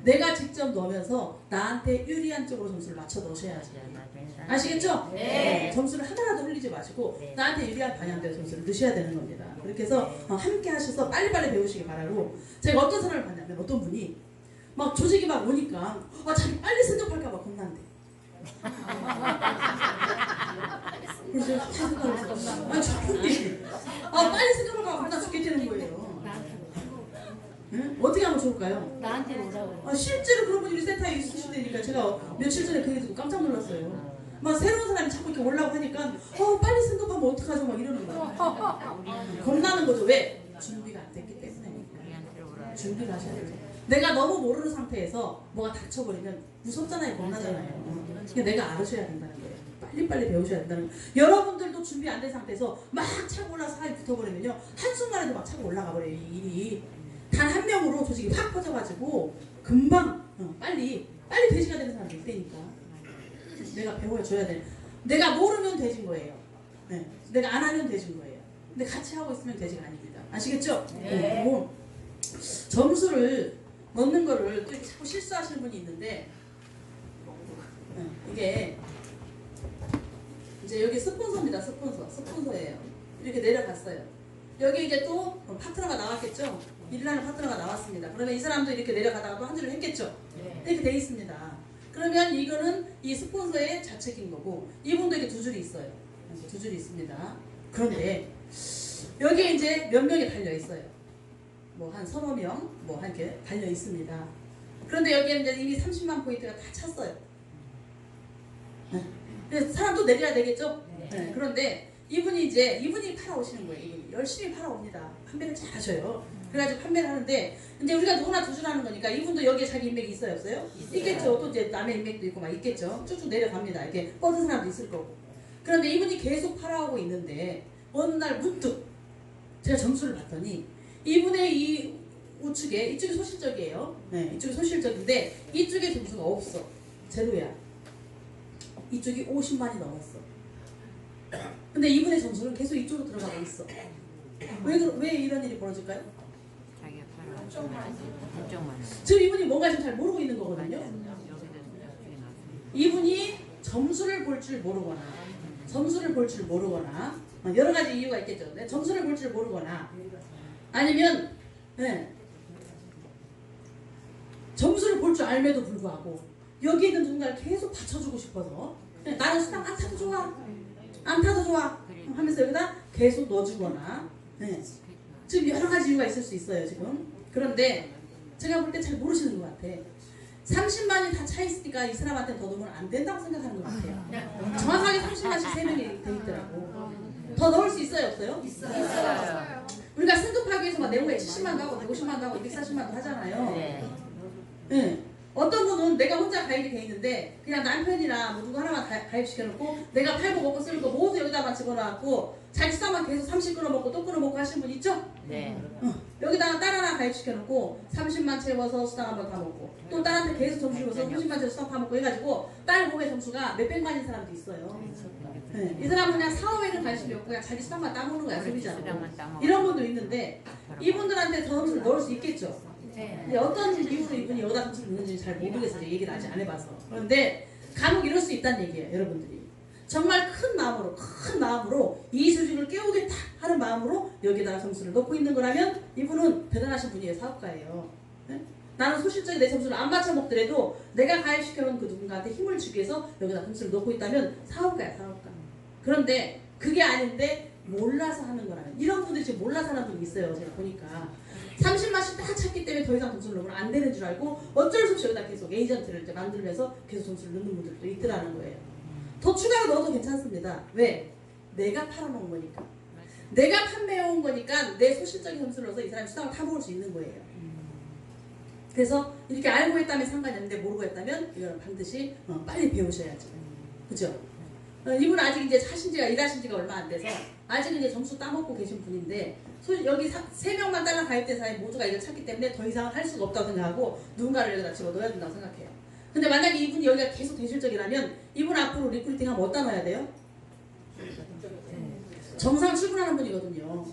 내가 직접 넣으면서 나한테 유리한 쪽으로 점수를 맞춰 넣으셔야지. 아시겠죠? 네. 점수를 하나라도 흘리지 마시고 네. 나한테 유리한 방향대로 점수를 넣으셔야 되는 겁니다. 그렇게 해서 함께 하셔서 빨리빨리 배우시기 바라고. 제가 어떤 사람을 봤냐면 어떤 분이 막 조직이 막 오니까 자기 빨리 승급할까 봐 겁난대. 그래서 제가 생각했어요. 아니 저분이 빨리 승급할까 봐 겁나 죽겠다는 거예요. 응? 어떻게 하면 좋을까요? 나한테 오라고. 실제로 그런 분이 센터에 있으시다니까 제가 며칠 전에 그 얘기 듣고 깜짝 놀랐어요. 막 새로운 사람이 자꾸 이렇게 올라오고 하니까 빨리 승급하면 어떡하죠? 막 이러는 거예요. 겁나는 거죠. 왜? 준비가 안 됐기 때문에. 준비를 하셔야 되죠. 내가 너무 모르는 상태에서 뭐가 닥쳐버리면 무섭잖아요. 겁나잖아요. 그러니까 내가 알아셔야 된다는 거예요. 빨리빨리 배우셔야 된다는 거예요. 여러분들도 준비 안 된 상태에서 막 차고 올라서 사이 붙어버리면요. 한순간에도 막 차고 올라가 버려요. 이 일이. 단 한 명으로 조직이 확 퍼져가지고 금방 빨리 돼지가 되는 사람이 있다니까. 내가 배워줘야 돼. 내가 모르면 돼진 거예요. 네. 내가 안 하면 돼진 거예요. 근데 같이 하고 있으면 돼지가 아닙니다. 아시겠죠? 네. 그리고 점수를 넣는 거를 또 이렇게 자꾸 실수하시는 분이 있는데 이게 이제 여기 스폰서입니다. 스폰서예요. 이렇게 내려갔어요. 여기 이제 또 파트너가 나왔겠죠? 일하는 파트너가 나왔습니다. 그러면 이 사람도 이렇게 내려가다가 또 한 줄을 했겠죠? 이렇게 돼 있습니다. 그러면 이거는 이 스폰서의 자책인 거고 이분도 이렇게 두 줄이 있어요. 두 줄이 있습니다. 그런데 여기에 이제 몇 명이 달려 있어요. 뭐 한 서너 명, 뭐 한 개 달려 있습니다. 그런데 여기에 이제 이미 30만 포인트가 다 찼어요. 그래서 사람 또 내려야 되겠죠? 네. 그런데 이분이 팔아오시는 거예요. 이분이 열심히 팔아옵니다. 판매를 잘 하셔요. 그래가지고 판매를 하는데 이제 우리가 누구나 두 줄 하는 거니까 이분도 여기에 자기 인맥이 있어요, 없어요? 있겠죠. 또 이제 남의 인맥도 있고 막 있겠죠. 쭉쭉 내려갑니다. 이렇게 뻗은 사람도 있을 거고. 그런데 이분이 계속 팔아오고 있는데 어느 날 문득 제가 점수를 봤더니 이분의 이 우측에 이쪽이 소실적이에요. 네, 이쪽이 소실적인데 이쪽에 점수가 없어. 제로야. 이쪽이 50만이 넘었어. 근데 근데 이분의 점수는 계속 이쪽으로 들어가고 있어. 왜 이런 일이 벌어질까요? 자기가 팔아. 한쪽만. 지금 이분이 뭔가 지금 잘 모르고 있는 거거든요. 여기다 저기 놔서. 이분이 점수를 볼 줄 모르거나 여러 가지 이유가 있겠죠. 근데 점수를 볼 줄 모르거나 아니면 네, 점수를 볼 줄 알매도 불구하고 여기 있는 누군가를 계속 받쳐주고 싶어서 네, 나는 수당 안 타도 좋아 안 타도 좋아 하면서 여기다 계속 넣어주거나 네. 지금 여러 가지 이유가 있을 수 있어요 지금. 그런데 제가 볼 때 잘 모르시는 것 같아. 30만이 다 차 있으니까 이 사람한테 더 넣으면 안 된다고 생각하는 것 같아요. 정확하게 30만씩 3명이 돼 있더라고. 더 넣을 수 있어요 없어요? 있어요. 우리가 승급하기 위해서 막 내부에 70만 가고 150만 가고 240만도 하잖아요. 네. 네. 어떤 분은 내가 혼자 가입이 돼 있는데 그냥 남편이나 뭐 누구 하나만 가입시켜놓고 내가 팔고 먹고 쓰는 거 모두 여기다만 집어넣고 자기 수당만 계속 30 끊어먹고 또 끊어먹고 하시는 분 있죠? 네. 여기다가 딸 하나 가입시켜놓고 30만 채워서 수당 한번 다 먹고 또 딸한테 계속 점수 줘서 30만 채워서 수당 다 먹고 해가지고 딸 몸의 점수가 몇백만인 사람도 있어요. 네. 이 사람은 그냥 사업에는 관심이 없고 그냥 자기 수당만 따먹는 거야 소비자로. 이런 분도 있는데 이분들한테 더 점수를 넣을 수 있겠죠. 근데 어떤 이유로 이분이 여기다 점수를 넣는지 잘 모르겠어요. 얘기를 아직 안 해봐서. 그런데 간혹 이럴 수 있다는 얘기예요. 여러분들이 정말 큰 마음으로 이 조직을 깨우겠다 하는 마음으로 여기다가 점수를 넣고 있는 거라면 이분은 대단하신 분이에요. 사업가예요. 네? 나는 소실적인 내 점수를 안 맞춰 먹더라도 내가 가입시켜놓은 그 누군가한테 힘을 주기 위해서 여기다 점수를 넣고 있다면 사업가야 사업가. 그런데 그게 아닌데 몰라서 하는 거라면 이런 분들이 지금 몰라서 하는 분이 있어요. 제가 보니까 30만씩 딱 찾기 때문에 더 이상 점수를 넣으면 안 되는 줄 알고 어쩔 수 없이 여기다 계속 에이전트를 이제 만들면서 계속 점수를 넣는 분들도 있더라는 거예요. 더 추가로 넣어도 괜찮습니다. 왜? 내가 팔아놓은 거니까. 내가 판매해온 거니까 내 소실적인 점수를 넣어서 이 사람이 수당을 타먹을 수 있는 거예요. 그래서 이렇게 알고 했다면 상관이 없는데 모르고 했다면 이거는 반드시 빨리 배우셔야죠. 그죠? 이분 아직 이제 일하신 지가 얼마 안 돼서 아직은 이제 점수 따먹고 계신 분인데 여기 3명만 딸랑 가입된 사람이 모두가 이걸 찾기 때문에 더 이상 할 수가 없다고 생각하고 누군가를 여기다 집어넣어야 된다고 생각해요. 근데 만약에 이분이 여기가 계속 대실적이라면 이분 앞으로 리크루팅 하면 어디다 넣어야 돼요? 정상 출근하는 분이거든요.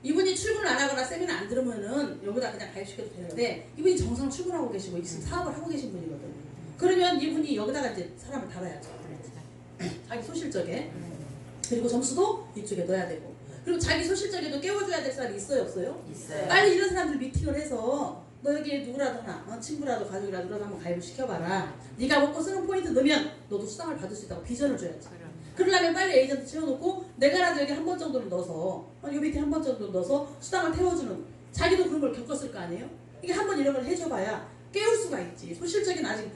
이분이 출근을 안 하거나 세미나 안 들으면은 여기다 그냥 가입시켜도 되는데 이분이 정상 출근하고 계시고 지금 사업을 하고 계신 분이거든요. 그러면 이분이 여기다가 이제 사람을 달아야죠. 자기 소실적에. 그리고 점수도 이쪽에 넣어야 되고. 그리고 자기 소실적에도 깨워줘야 될 사람이 있어요 없어요? 있어요. 빨리 이런 사람들 미팅을 해서 너 여기 누구라도 하나 친구라도 가족이라도 누구라도 한번 가입을 시켜봐라. 네가 먹고 쓰는 포인트 넣으면 너도 수당을 받을 수 있다고 비전을 줘야지. 그러려면 빨리 에이전트 채워놓고 내가라도 여기 한 번 정도를 넣어서 요 밑에 한 번 정도 넣어서 수당을 태워주는 자기도 그런 걸 겪었을 거 아니에요? 이게 한 번 이런 걸 해줘봐야 깨울 수가 있지. 소실적인 아직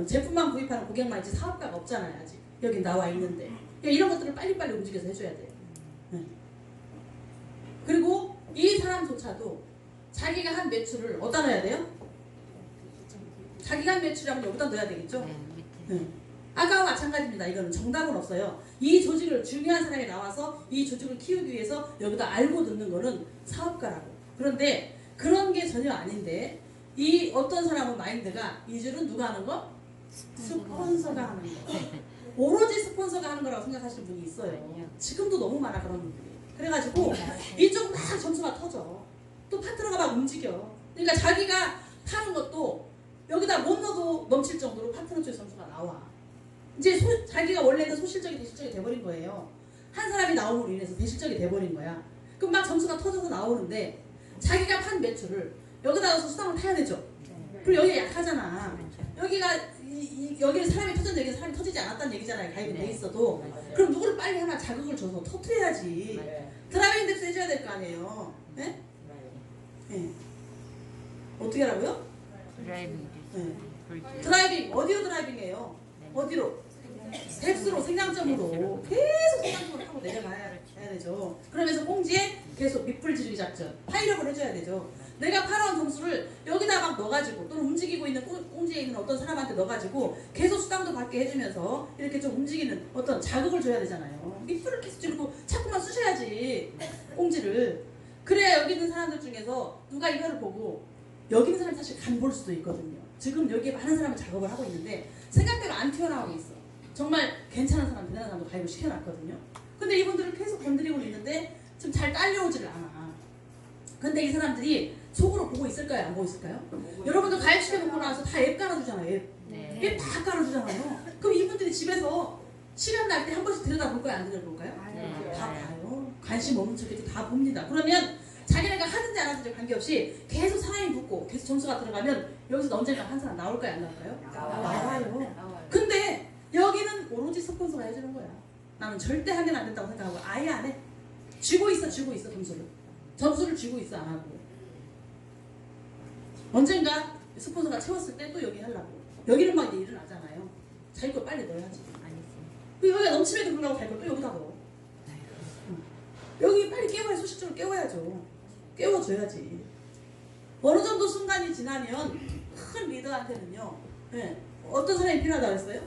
제품만 구입하는 고객만 있지 사업가가 없잖아요. 아직 여기 나와 있는데 그러니까 이런 것들을 빨리빨리 움직여서 해줘야 돼요. 그리고 이 사람조차도 자기가 한 매출을 어디다 넣어야 돼요? 자기가 한 매출이라면 여기다 넣어야 되겠죠? 네, 밑에. 아까와 마찬가지입니다. 이거는 정답은 없어요. 이 조직을 중요한 사람이 나와서 이 조직을 키우기 위해서 여기다 알고 듣는 거는 사업가라고. 그런데 그런 게 전혀 아닌데 이 어떤 사람은 마인드가 이 줄은 누가 하는 거? 스폰서가 하는 거. 오로지 스폰서가 하는 거라고 생각하시는 분이 있어요. 지금도 너무 많아 그런 분들이. 그래가지고 이쪽 막 점수가 터져. 또 파트너가 막 움직여. 그러니까 자기가 파는 것도 여기다 못 넣어도 넘칠 정도로 파트너 쪽에 점수가 나와. 이제 자기가 원래는 소실적이 대실적이 돼버린 거예요. 한 사람이 나옴으로 인해서 대실적이 돼버린 거야. 그럼 막 점수가 터져서 나오는데 자기가 판 매출을 여기다 넣어서 수당을 타야 되죠. 그리고 여기가 약하잖아. 여기가 여기는 사람이 터졌는데 여기는 사람이 터지지 않았다는 얘기잖아요. 가입이 돼 있어도. 그럼 누구를 빨리 하나 자극을 줘서 터트려야지. 드라이빙 인덱스 해줘야 될 거 아니에요. 네? 네. 어떻게 하라고요? 드라이빙. 네. 불길. 드라이빙 어디로 드라이빙해요? 어디로? 스텝스로 생장점으로 계속 생장점을 하고 내려가야 되죠. 그러면서 꽁지에 계속 밑불지르기 작전 파이력을 해줘야 되죠. 내가 팔아온 점수를 여기다 막 넣어가지고 또는 움직이고 있는 꽁지에 있는 어떤 사람한테 넣어가지고 계속 수당도 받게 해주면서 이렇게 좀 움직이는 어떤 자극을 줘야 되잖아요. 밑불을 계속 찌르고 자꾸만 쑤셔야지 꽁지를. 그래야 여기 있는 사람들 중에서 누가 이거를 보고 여기 있는 사람이 사실 간 볼 수도 있거든요. 지금 여기에 많은 사람이 작업을 하고 있는데 생각대로 안 튀어나오고 있어. 정말 괜찮은 사람, 대단한 사람도 가입을 시켜놨거든요. 근데 이분들을 계속 건드리고 있는데 좀 잘 딸려오지를 않아. 근데 이 사람들이 속으로 보고 있을까요? 안 보고 있을까요? 여러분들 가입시켜놓고 나서 다 앱 깔아주잖아요. 앱. 네. 앱 다 깔아주잖아요. 그럼 이분들이 집에서 시간 날 때 한 번씩 들여다볼 까요? 안 들여다볼까요? 네. 다 봐요. 관심 없는 척해도 다 봅니다. 그러면 자기네가 하든지 안 하든지 관계없이 계속 사람이 붙고 계속 점수가 들어가면 여기서 언젠가 한 사람 나올까요? 안 나올까요? 나와요. 근데 여기는 오로지 스폰서가 해주는 거야. 나는 절대 하면 안 된다고 생각하고 아예 안 해. 쥐고 있어 점수를. 점수를 쥐고 있어 안 하고. 언젠가 스폰서가 채웠을 때 또 여기 하려고. 여기는 막 이제 일어나잖아요. 자기 거 빨리 넣어야지. 그 여기가 넘치면 그러려고 갈 걸 또 여기다 넣어. 여기 빨리 깨워야 소식적으로 깨워야죠. 깨워줘야지. 어느 정도 순간이 지나면 큰 리더한테는요. 네, 어떤 사람이 필요하다고 했어요?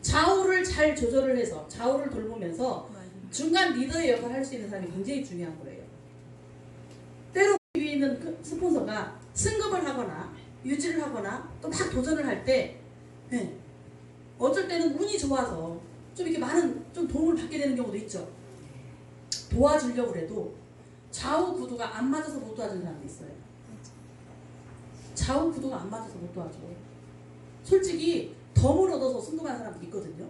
좌우를 잘 조절을 해서 좌우를 돌보면서 중간 리더의 역할을 할 수 있는 사람이 굉장히 중요한 거예요. 때로 위에 있는 그 스폰서가 승급을 하거나 유지를 하거나 또 막 도전을 할 때 네, 어쩔 때는 운이 좋아서 좀 이렇게 많은 좀 도움을 받게 되는 경우도 있죠. 도와주려고 해도 좌우 구도가 안 맞아서 못 도와주는 사람도 있어요. 좌우 구도가 안 맞아서 못 도와줘. 솔직히 덤을 얻어서 승급하는 사람도 있거든요.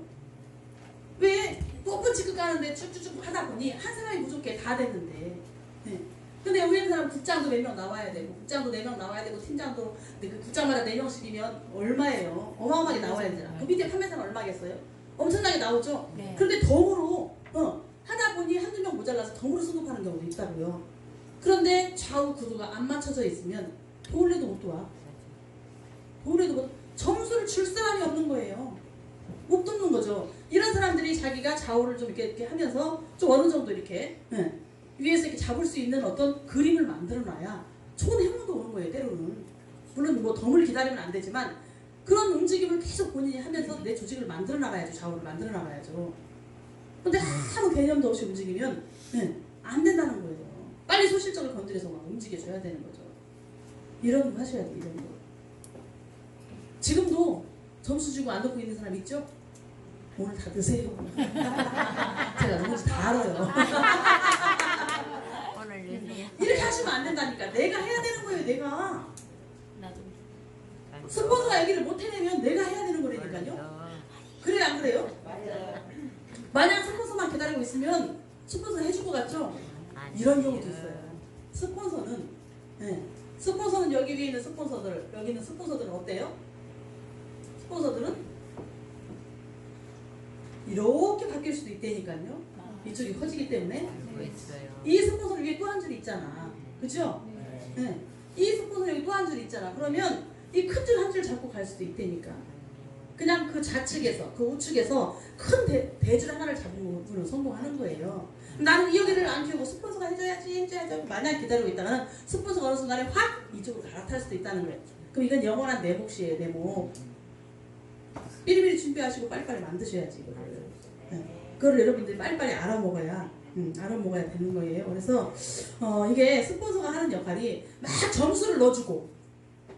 왜? 높은 직급 가는데 쭉쭉쭉 하다 보니 한 사람이 부족해. 다 됐는데. 네. 근데 여기 있는 사람 국장도 4명 나와야 되고 국장도 4명 나와야 되고 팀장도 그 국장마다 4명씩이면 얼마예요? 어마어마하게 나와야 되잖아. 그 밑에 판매사는 얼마겠어요? 엄청나게 나오죠? 네. 그런데 덤으로 하다 보니 한두 명 모자라서 덤으로 승급하는 경우도 있다고요. 그런데 좌우 구도가 안 맞춰져 있으면 도울래도 못 도와. 도울래도 못 점수를 줄 사람이 없는 거예요. 못 돕는 거죠. 이런 사람들이 자기가 좌우를 좀 이렇게 하면서 좀 어느 정도 이렇게 위에서 이렇게 잡을 수 있는 어떤 그림을 만들어놔야 좋은 행운도 오는 거예요. 때로는. 물론 뭐 덤을 기다리면 안 되지만 그런 움직임을 계속 본인이 하면서 내 조직을 만들어 나가야죠. 좌우를 만들어 나가야죠. 근데 아무 개념도 없이 움직이면 안 된다는 거예요. 빨리 소실적을 건드려서 막 움직여줘야 되는 거죠. 이런 거 하셔야 돼요. 이런 거. 지금도 점수 주고 안 넣고 있는 사람 있죠? 오늘 다 드세요. 제가 누군지 다 알아요. 오늘 내세요. 이렇게 하시면 안 된다니까. 내가 해야 되는 거예요. 내가. 나도. 스폰서가 얘기를 못 해내면 내가 해야 되는 거라니까요. 그래요 안 그래요? 맞아요. 만약 스폰서만 기다리고 있으면 스폰서 해줄 것 같죠? 이런 경우도 있어요. 스폰서는 스폰서는 여기 위에 있는 스폰서들, 여기 있는 스폰서들은 어때요? 스폰서들은 이렇게 바뀔 수도 있다니까요. 이쪽이 커지기 때문에. 알고 있어요. 이 스폰서 위에 또 한 줄이 있잖아. 그죠? 네. 이 스폰서 여기 또 한 줄이 있잖아. 그러면 이 큰 줄 한 줄 잡고 갈 수도 있다니까. 그냥 그 좌측에서, 그 우측에서 큰 대줄 하나를 잡는 분은 성공하는 거예요. 나는 이 여기를 안 키우고 스폰서가 해줘야지 하고 마냥 기다리고 있다가는 스폰서가 어느 순간에 확 이쪽으로 갈아탈 수도 있다는 거예요. 그럼 이건 영원한 내 몫이에요. 내 몫. 미리미리 준비하시고 빨리빨리 만드셔야지 이거를. 그거를 여러분들이 빨리빨리 알아먹어야 알아먹어야 되는 거예요. 그래서 이게 스폰서가 하는 역할이 막 점수를 넣어주고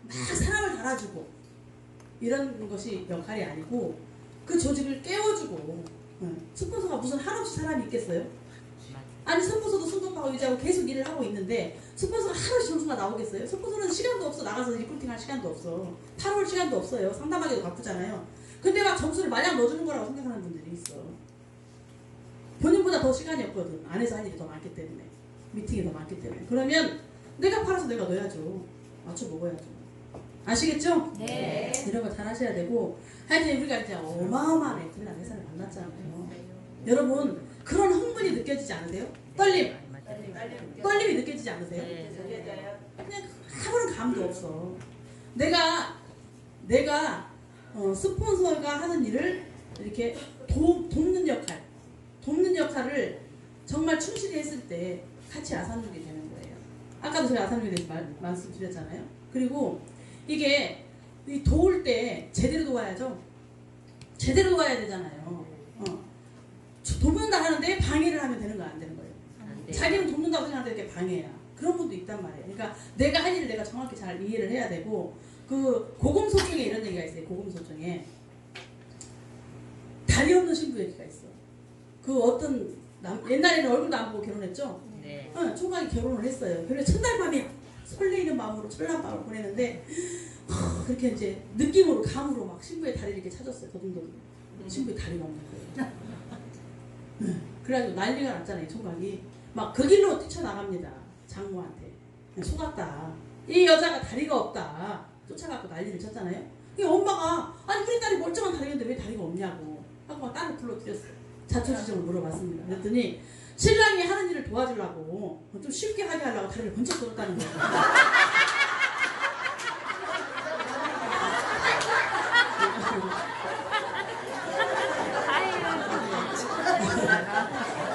막 사람을 달아주고 이런 것이 역할이 아니고 그 조직을 깨워주고 스폰서가 무슨 한없이 사람이 있겠어요? 아니 스폰서도 승급하고 유지하고 계속 일을 하고 있는데 스폰서가 한없이 점수가 나오겠어요? 스폰서는 시간도 없어. 나가서 리크루팅할 시간도 없어. 팔아올 시간도 없어요. 상담하기도 바쁘잖아요. 근데 막 점수를 마냥 넣어주는 거라고 생각하는 분들이 있어. 본인보다 더 시간이 없거든. 안에서 할 일이 더 많기 때문에. 미팅이 더 많기 때문에. 그러면 내가 팔아서 내가 넣어야죠. 맞춰 먹어야죠. 아시겠죠? 네. 이런 거 잘 하셔야 되고 하여튼 우리가 이제 어마어마한 애들이나 회사를 만났잖아요. 여러분 그런 흥분이 느껴지지 않으세요? 떨림. 떨림이 느껴지지 않으세요? 느껴져요. 그냥 아무런 감도 없어. 내가 스폰서가 하는 일을 이렇게 돕는 역할을 정말 충실히 했을 때 같이 아산육이 되는 거예요. 아까도 제가 아산육에 대해서 말씀드렸잖아요. 그리고 이게 도울 때 제대로 도와야죠. 제대로 도와야 되잖아요. 돕는다 하는데 방해를 하면 되는 거 안 되는 거예요. 자기는 돕는다고 생각하는데 이렇게 방해야. 그런 분도 있단 말이에요. 그러니까 내가 할 일을 내가 정확히 잘 이해를 해야 되고 그 고금소중에 이런 얘기가 있어요. 고금소중에 다리 없는 신부 얘기가 있어. 그 어떤 옛날에는 얼굴도 안 보고 결혼했죠? 네. 총각이 결혼을 했어요. 그래서 첫날 밤에 설레이는 마음으로 철난 밤을 보내는데 그렇게 이제 느낌으로 감으로 막 신부의 다리를 이렇게 찾았어요. 더듬더듬. 신부의 다리가 없는 거예요. 그래가지고 난리가 났잖아요. 총각이 막 그 길로 뛰쳐나갑니다. 장모한테 속았다. 이 여자가 다리가 없다. 쫓아갖고 난리를 쳤잖아요. 이 엄마가 아니 우리 딸이 멀쩡한 다리인데 왜 다리가 없냐고 하고 막 딸을 불러들였어요. 자초지종을 물어봤습니다. 그랬더니 신랑이 하는 일을 도와주려고 좀 쉽게 하게 하려고 다리를 번쩍 들었다는 거예요.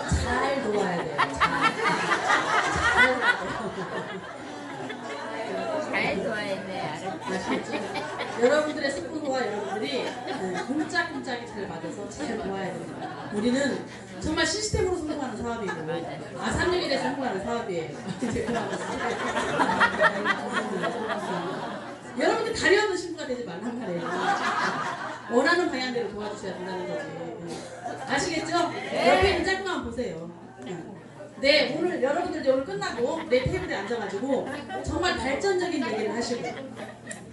잘 도와야 돼요. 잘 도와야돼. 아시겠죠? 여러분들의 스폰서와 여러분들이 꼼짝꼼짝이 잘 받아서 잘 도와야 됩니다. 우리는 정말 시스템으로 성공하는 사업이고 아삼육에 대해 성공하는 사업이에요. 여러분들 다리 없는 신부가 되지 말란 말이에요. 원하는 방향대로 도와주셔야 된다는 거지. 아시겠죠? 옆에 있는 짝꿍 한번 보세요. 네, 오늘 여러분들 오늘 끝나고 내 테이블에 앉아가지고 정말 발전적인 얘기를 하시고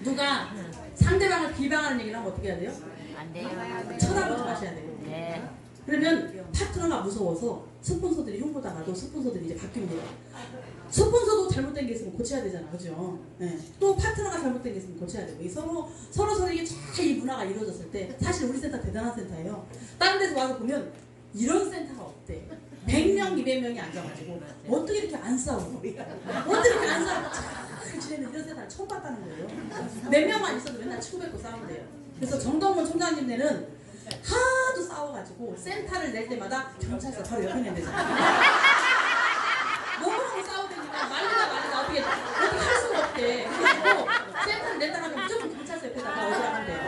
누가 상대방을 비방하는 얘기를 하면 어떻게 해야 돼요? 안 돼요. 쳐다보지 마셔야 돼요. 네. 그러면 파트너가 무서워서 스폰서들이 흉보다가도 스폰서들이 이제 바뀌면 돼요. 스폰서도 잘못된 게 있으면 고쳐야 되잖아, 그죠? 네. 또 파트너가 잘못된 게 있으면 고쳐야 되고 서로 이게 잘 이 문화가 이루어졌을 때 사실 우리 센터 대단한 센터예요. 다른 데서 와서 보면 이런 센터가 없대. 100명, 200명이 앉아가지고 어떻게 이렇게 안 싸우고 어떻게 이렇게 안 싸우고 잘 지내는 이런 세상을 처음 봤다는 거예요. 몇 명만 있어도 맨날 치고받고 싸운대요. 그래서 정동원 총장님네는 하도 싸워가지고 센터를 낼 때마다 경찰서 바로 옆에 낸대잖아요. 너무너무 싸우다니까 말리다 어떻게 할 수가 없대. 그래서 센터를 낸다 하면 무조건 경찰서 옆에다가 어디라는데요.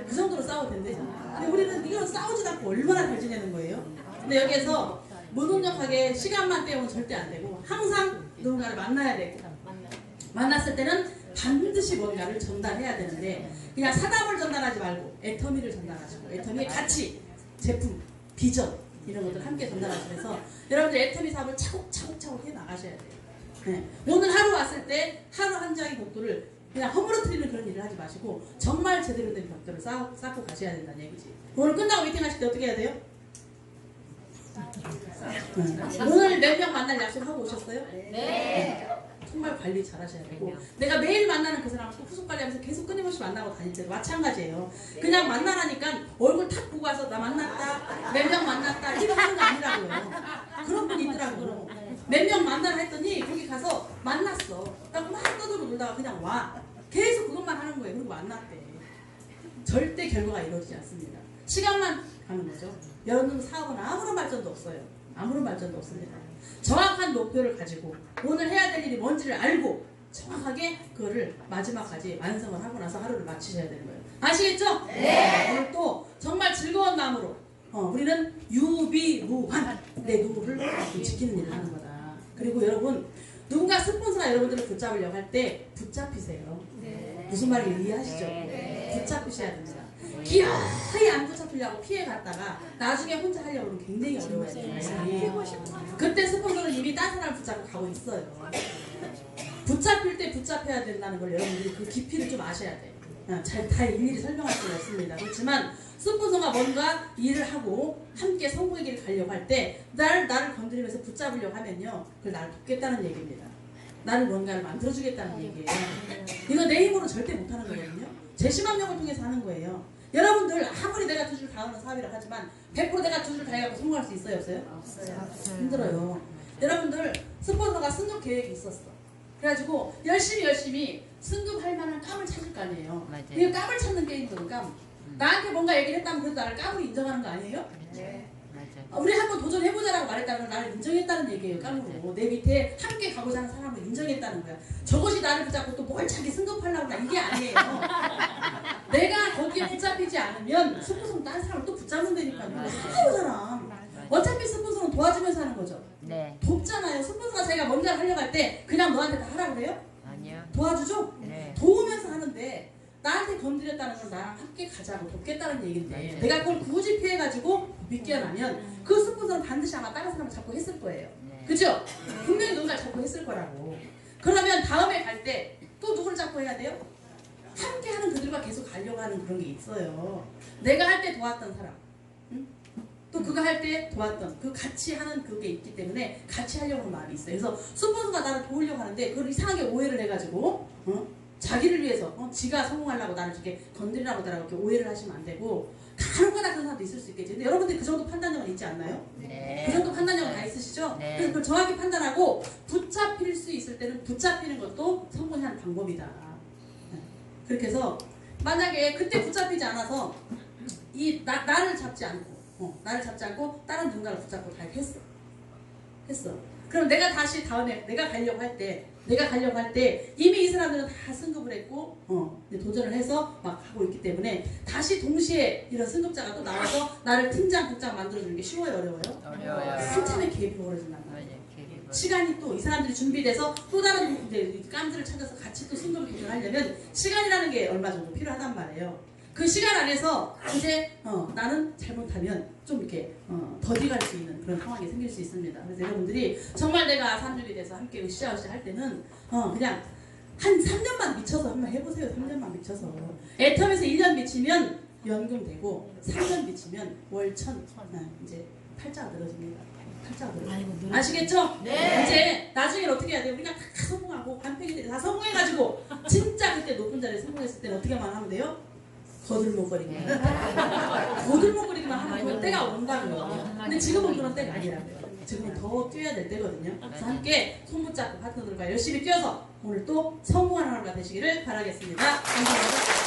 그 정도로 싸워도 된대. 근데 우리는 이런 싸우지도 않고 얼마나 잘 지내는 거예요. 근데 여기에서 무능력하게 시간만 때우면 절대 안 되고 항상 누군가를 만나야 되고 만났을 때는 반드시 뭔가를 전달해야 되는데 그냥 사담을 전달하지 말고 애터미를 전달하시고 애터미의 가치, 제품, 비전 이런 것들 함께 전달하시면서 여러분들 애터미 사업을 차곡차곡 해 나가셔야 돼요. 네. 오늘 하루 왔을 때 하루 한 장의 벽돌을 그냥 허물어뜨리는 그런 일을 하지 마시고 정말 제대로 된 벽돌을 쌓고 가셔야 된다는 얘기지. 오늘 끝나고 미팅 하실 때 어떻게 해야 돼요? 오늘 몇 명 만날 약속하고 오셨어요? 네. 정말 관리 잘 하셔야 되고 내가 매일 만나는 그 사람을 또 후속 관리하면서 계속 끊임없이 만나고 다닐 때도 마찬가지예요. 그냥 만나라니까 얼굴 탁 보고 와서 나 만났다 몇 명 만났다 이렇게 하는 거 아니라고요. 그런 분이 있더라고요. 몇 명 만나라 했더니 거기 가서 만났어. 딱 막 떠들고 놀다가 그냥 와. 계속 그것만 하는 거예요. 그리고 만났대. 절대 결과가 이루어지지 않습니다. 시간만 가는 거죠. 여러분 사업은 아무런 발전도 없어요. 아무런 발전도 없습니다. 정확한 목표를 가지고 오늘 해야 될 일이 뭔지를 알고 정확하게 그거를 마지막까지 완성을 하고 나서 하루를 마치셔야 되는 거예요. 아시겠죠? 네. 오늘 또 정말 즐거운 마음으로 우리는 유비무환 내 누구를 지키는 일을 하는 거다. 그리고 여러분 누군가 스폰서가 여러분들을 붙잡으려고 할 때 붙잡히세요. 네. 무슨 말인지 이해하시죠? 네. 붙잡히셔야 됩니다. 기어이 안 붙잡히려고 피해 갔다가 나중에 혼자 하려고 하면 굉장히 어려워요. 그때 스폰서는 이미 딴 사람을 붙잡고 가고 있어요. 붙잡힐 때 붙잡혀야 된다는 걸 여러분들이 그 깊이를 좀 아셔야 돼요. 다 일일이 설명할 수는 없습니다. 그렇지만 스폰서가 뭔가 일을 하고 함께 성공의 길을 가려고 할 때 나를 건드리면서 붙잡으려고 하면요 그걸 나를 돕겠다는 얘기입니다. 나를 뭔가를 만들어주겠다는 얘기예요. 이거 내 힘으로 절대 못하는 거거든요. 제 심합력을 통해서 하는 거예요. 여러분들 아무리 내가 두 줄 다 하는 사업이라고 하지만 100% 내가 두 줄 다 해갖고 성공할 수 있어요? 없어요? 없어요. 힘들어요. 여러분들 스폰서가 승급 계획이 있었어. 그래가지고 열심히 승급할 만한 깜을 찾을 거 아니에요. 이 깜을 찾는 게 힘든 깜. 나한테 뭔가 얘기를 했다면 그래도 나를 깜으로 인정하는 거 아니에요? 네. 우리 한번 도전해보자라고 말했다면 나를 인정했다는 얘기예요. 깜으로. 내 밑에 함께 가고자 하는 사람을 인정했다는 거야. 저것이 나를 붙잡고 또 뭘 자기 승급하려고 이게 아니에요. 내가 거기에 붙잡히지 않으면 스폰서는 다른 사람을 또 붙잡는 데니까요. 싸우잖아. 어차피 스폰서는 도와주면서 하는 거죠. 네. 돕잖아요. 스폰서가 자기가 뭔가를 하려고 할 때 그냥 너한테 다 하라고 그래요? 아니요. 도와주죠? 네. 도우면서 하는데 나한테 건드렸다는 건 나랑 함께 가자고 돕겠다는 얘기인데 맞아요. 내가 그걸 굳이 피해가지고 믿게 하면 그 스폰서는 반드시 아마 다른 사람을 잡고 했을 거예요. 네. 그죠? 분명히 누군가를 잡고 했을 거라고. 그러면 다음에 갈 때 또 누구를 잡고 해야 돼요? 함께 하는 그들과 계속 가려고 하는 그런 게 있어요. 내가 할 때 도왔던 사람, 응? 또 그가 할 때 도왔던 그 같이 하는 그게 있기 때문에 같이 하려고 하는 마음이 있어요. 그래서 스폰서가 나를 도우려고 하는데 그걸 이상하게 오해를 해가지고 자기를 위해서 지가 성공하려고 나를 이렇게 건드리라고 이렇게 오해를 하시면 안 되고 간혹가다 그런 사람도 있을 수 있겠지. 근데 여러분들이 그 정도 판단력은 있지 않나요? 네. 그 정도 판단력은 다 있으시죠? 네. 그래서 그걸 정확히 판단하고 붙잡힐 수 있을 때는 붙잡히는 것도 성공의 한 방법이다. 네. 그렇게 해서 만약에 그때 붙잡히지 않아서 나를 잡지 않고 나를 잡지 않고 다른 누군가를 붙잡고 다 했어. 그럼 내가 다시 다음에 내가 가려고 할 때 이미 이 사람들은 다 승급을 했고 이제 도전을 해서 막 하고 있기 때문에 다시 동시에 이런 승급자가 또 나와서 나를 팀장, 국장 만들어주는 게 쉬워요, 어려워요? 어려워요. 한참의 개입이 벌어진단 말이에요. 맞아요. 계획을. 시간이 또 이 사람들이 준비돼서 또 다른 이제 깜들을 찾아서 같이 또 승급을 도전하려면 시간이라는 게 얼마 정도 필요하단 말이에요. 그 시간 안에서 이제 나는 잘못하면 좀 이렇게 더디갈 수 있는 그런 상황이 생길 수 있습니다. 그래서 여러분들이 정말 내가 산중이 돼서 함께 으쌰으쌰 할 때는 그냥 한 3년만 미쳐서 한번 해보세요. 3년만 미쳐서 애텀에서 1년 미치면 연금 되고 3년 미치면 월천 이제 팔자가 늘어집니다. 팔자가 늘어집니다. 아시겠죠? 네. 이제 나중에 어떻게 해야 돼요? 우리가 다 성공하고 반평이들이 다 성공해가지고 진짜 그때 높은 자리에 성공했을 때는 어떻게만 하면 돼요? 거들먹거리기만. 거들먹거리기만 하면 그런 때가 온다고요. 근데 지금은 그런 때가 아니라고요. 지금은 더 뛰어야 될 때거든요. 그래서 함께 손 붙잡고 파트너들과 열심히 뛰어서 오늘 또 성공하는 하루가 되시기를 바라겠습니다. 감사합니다.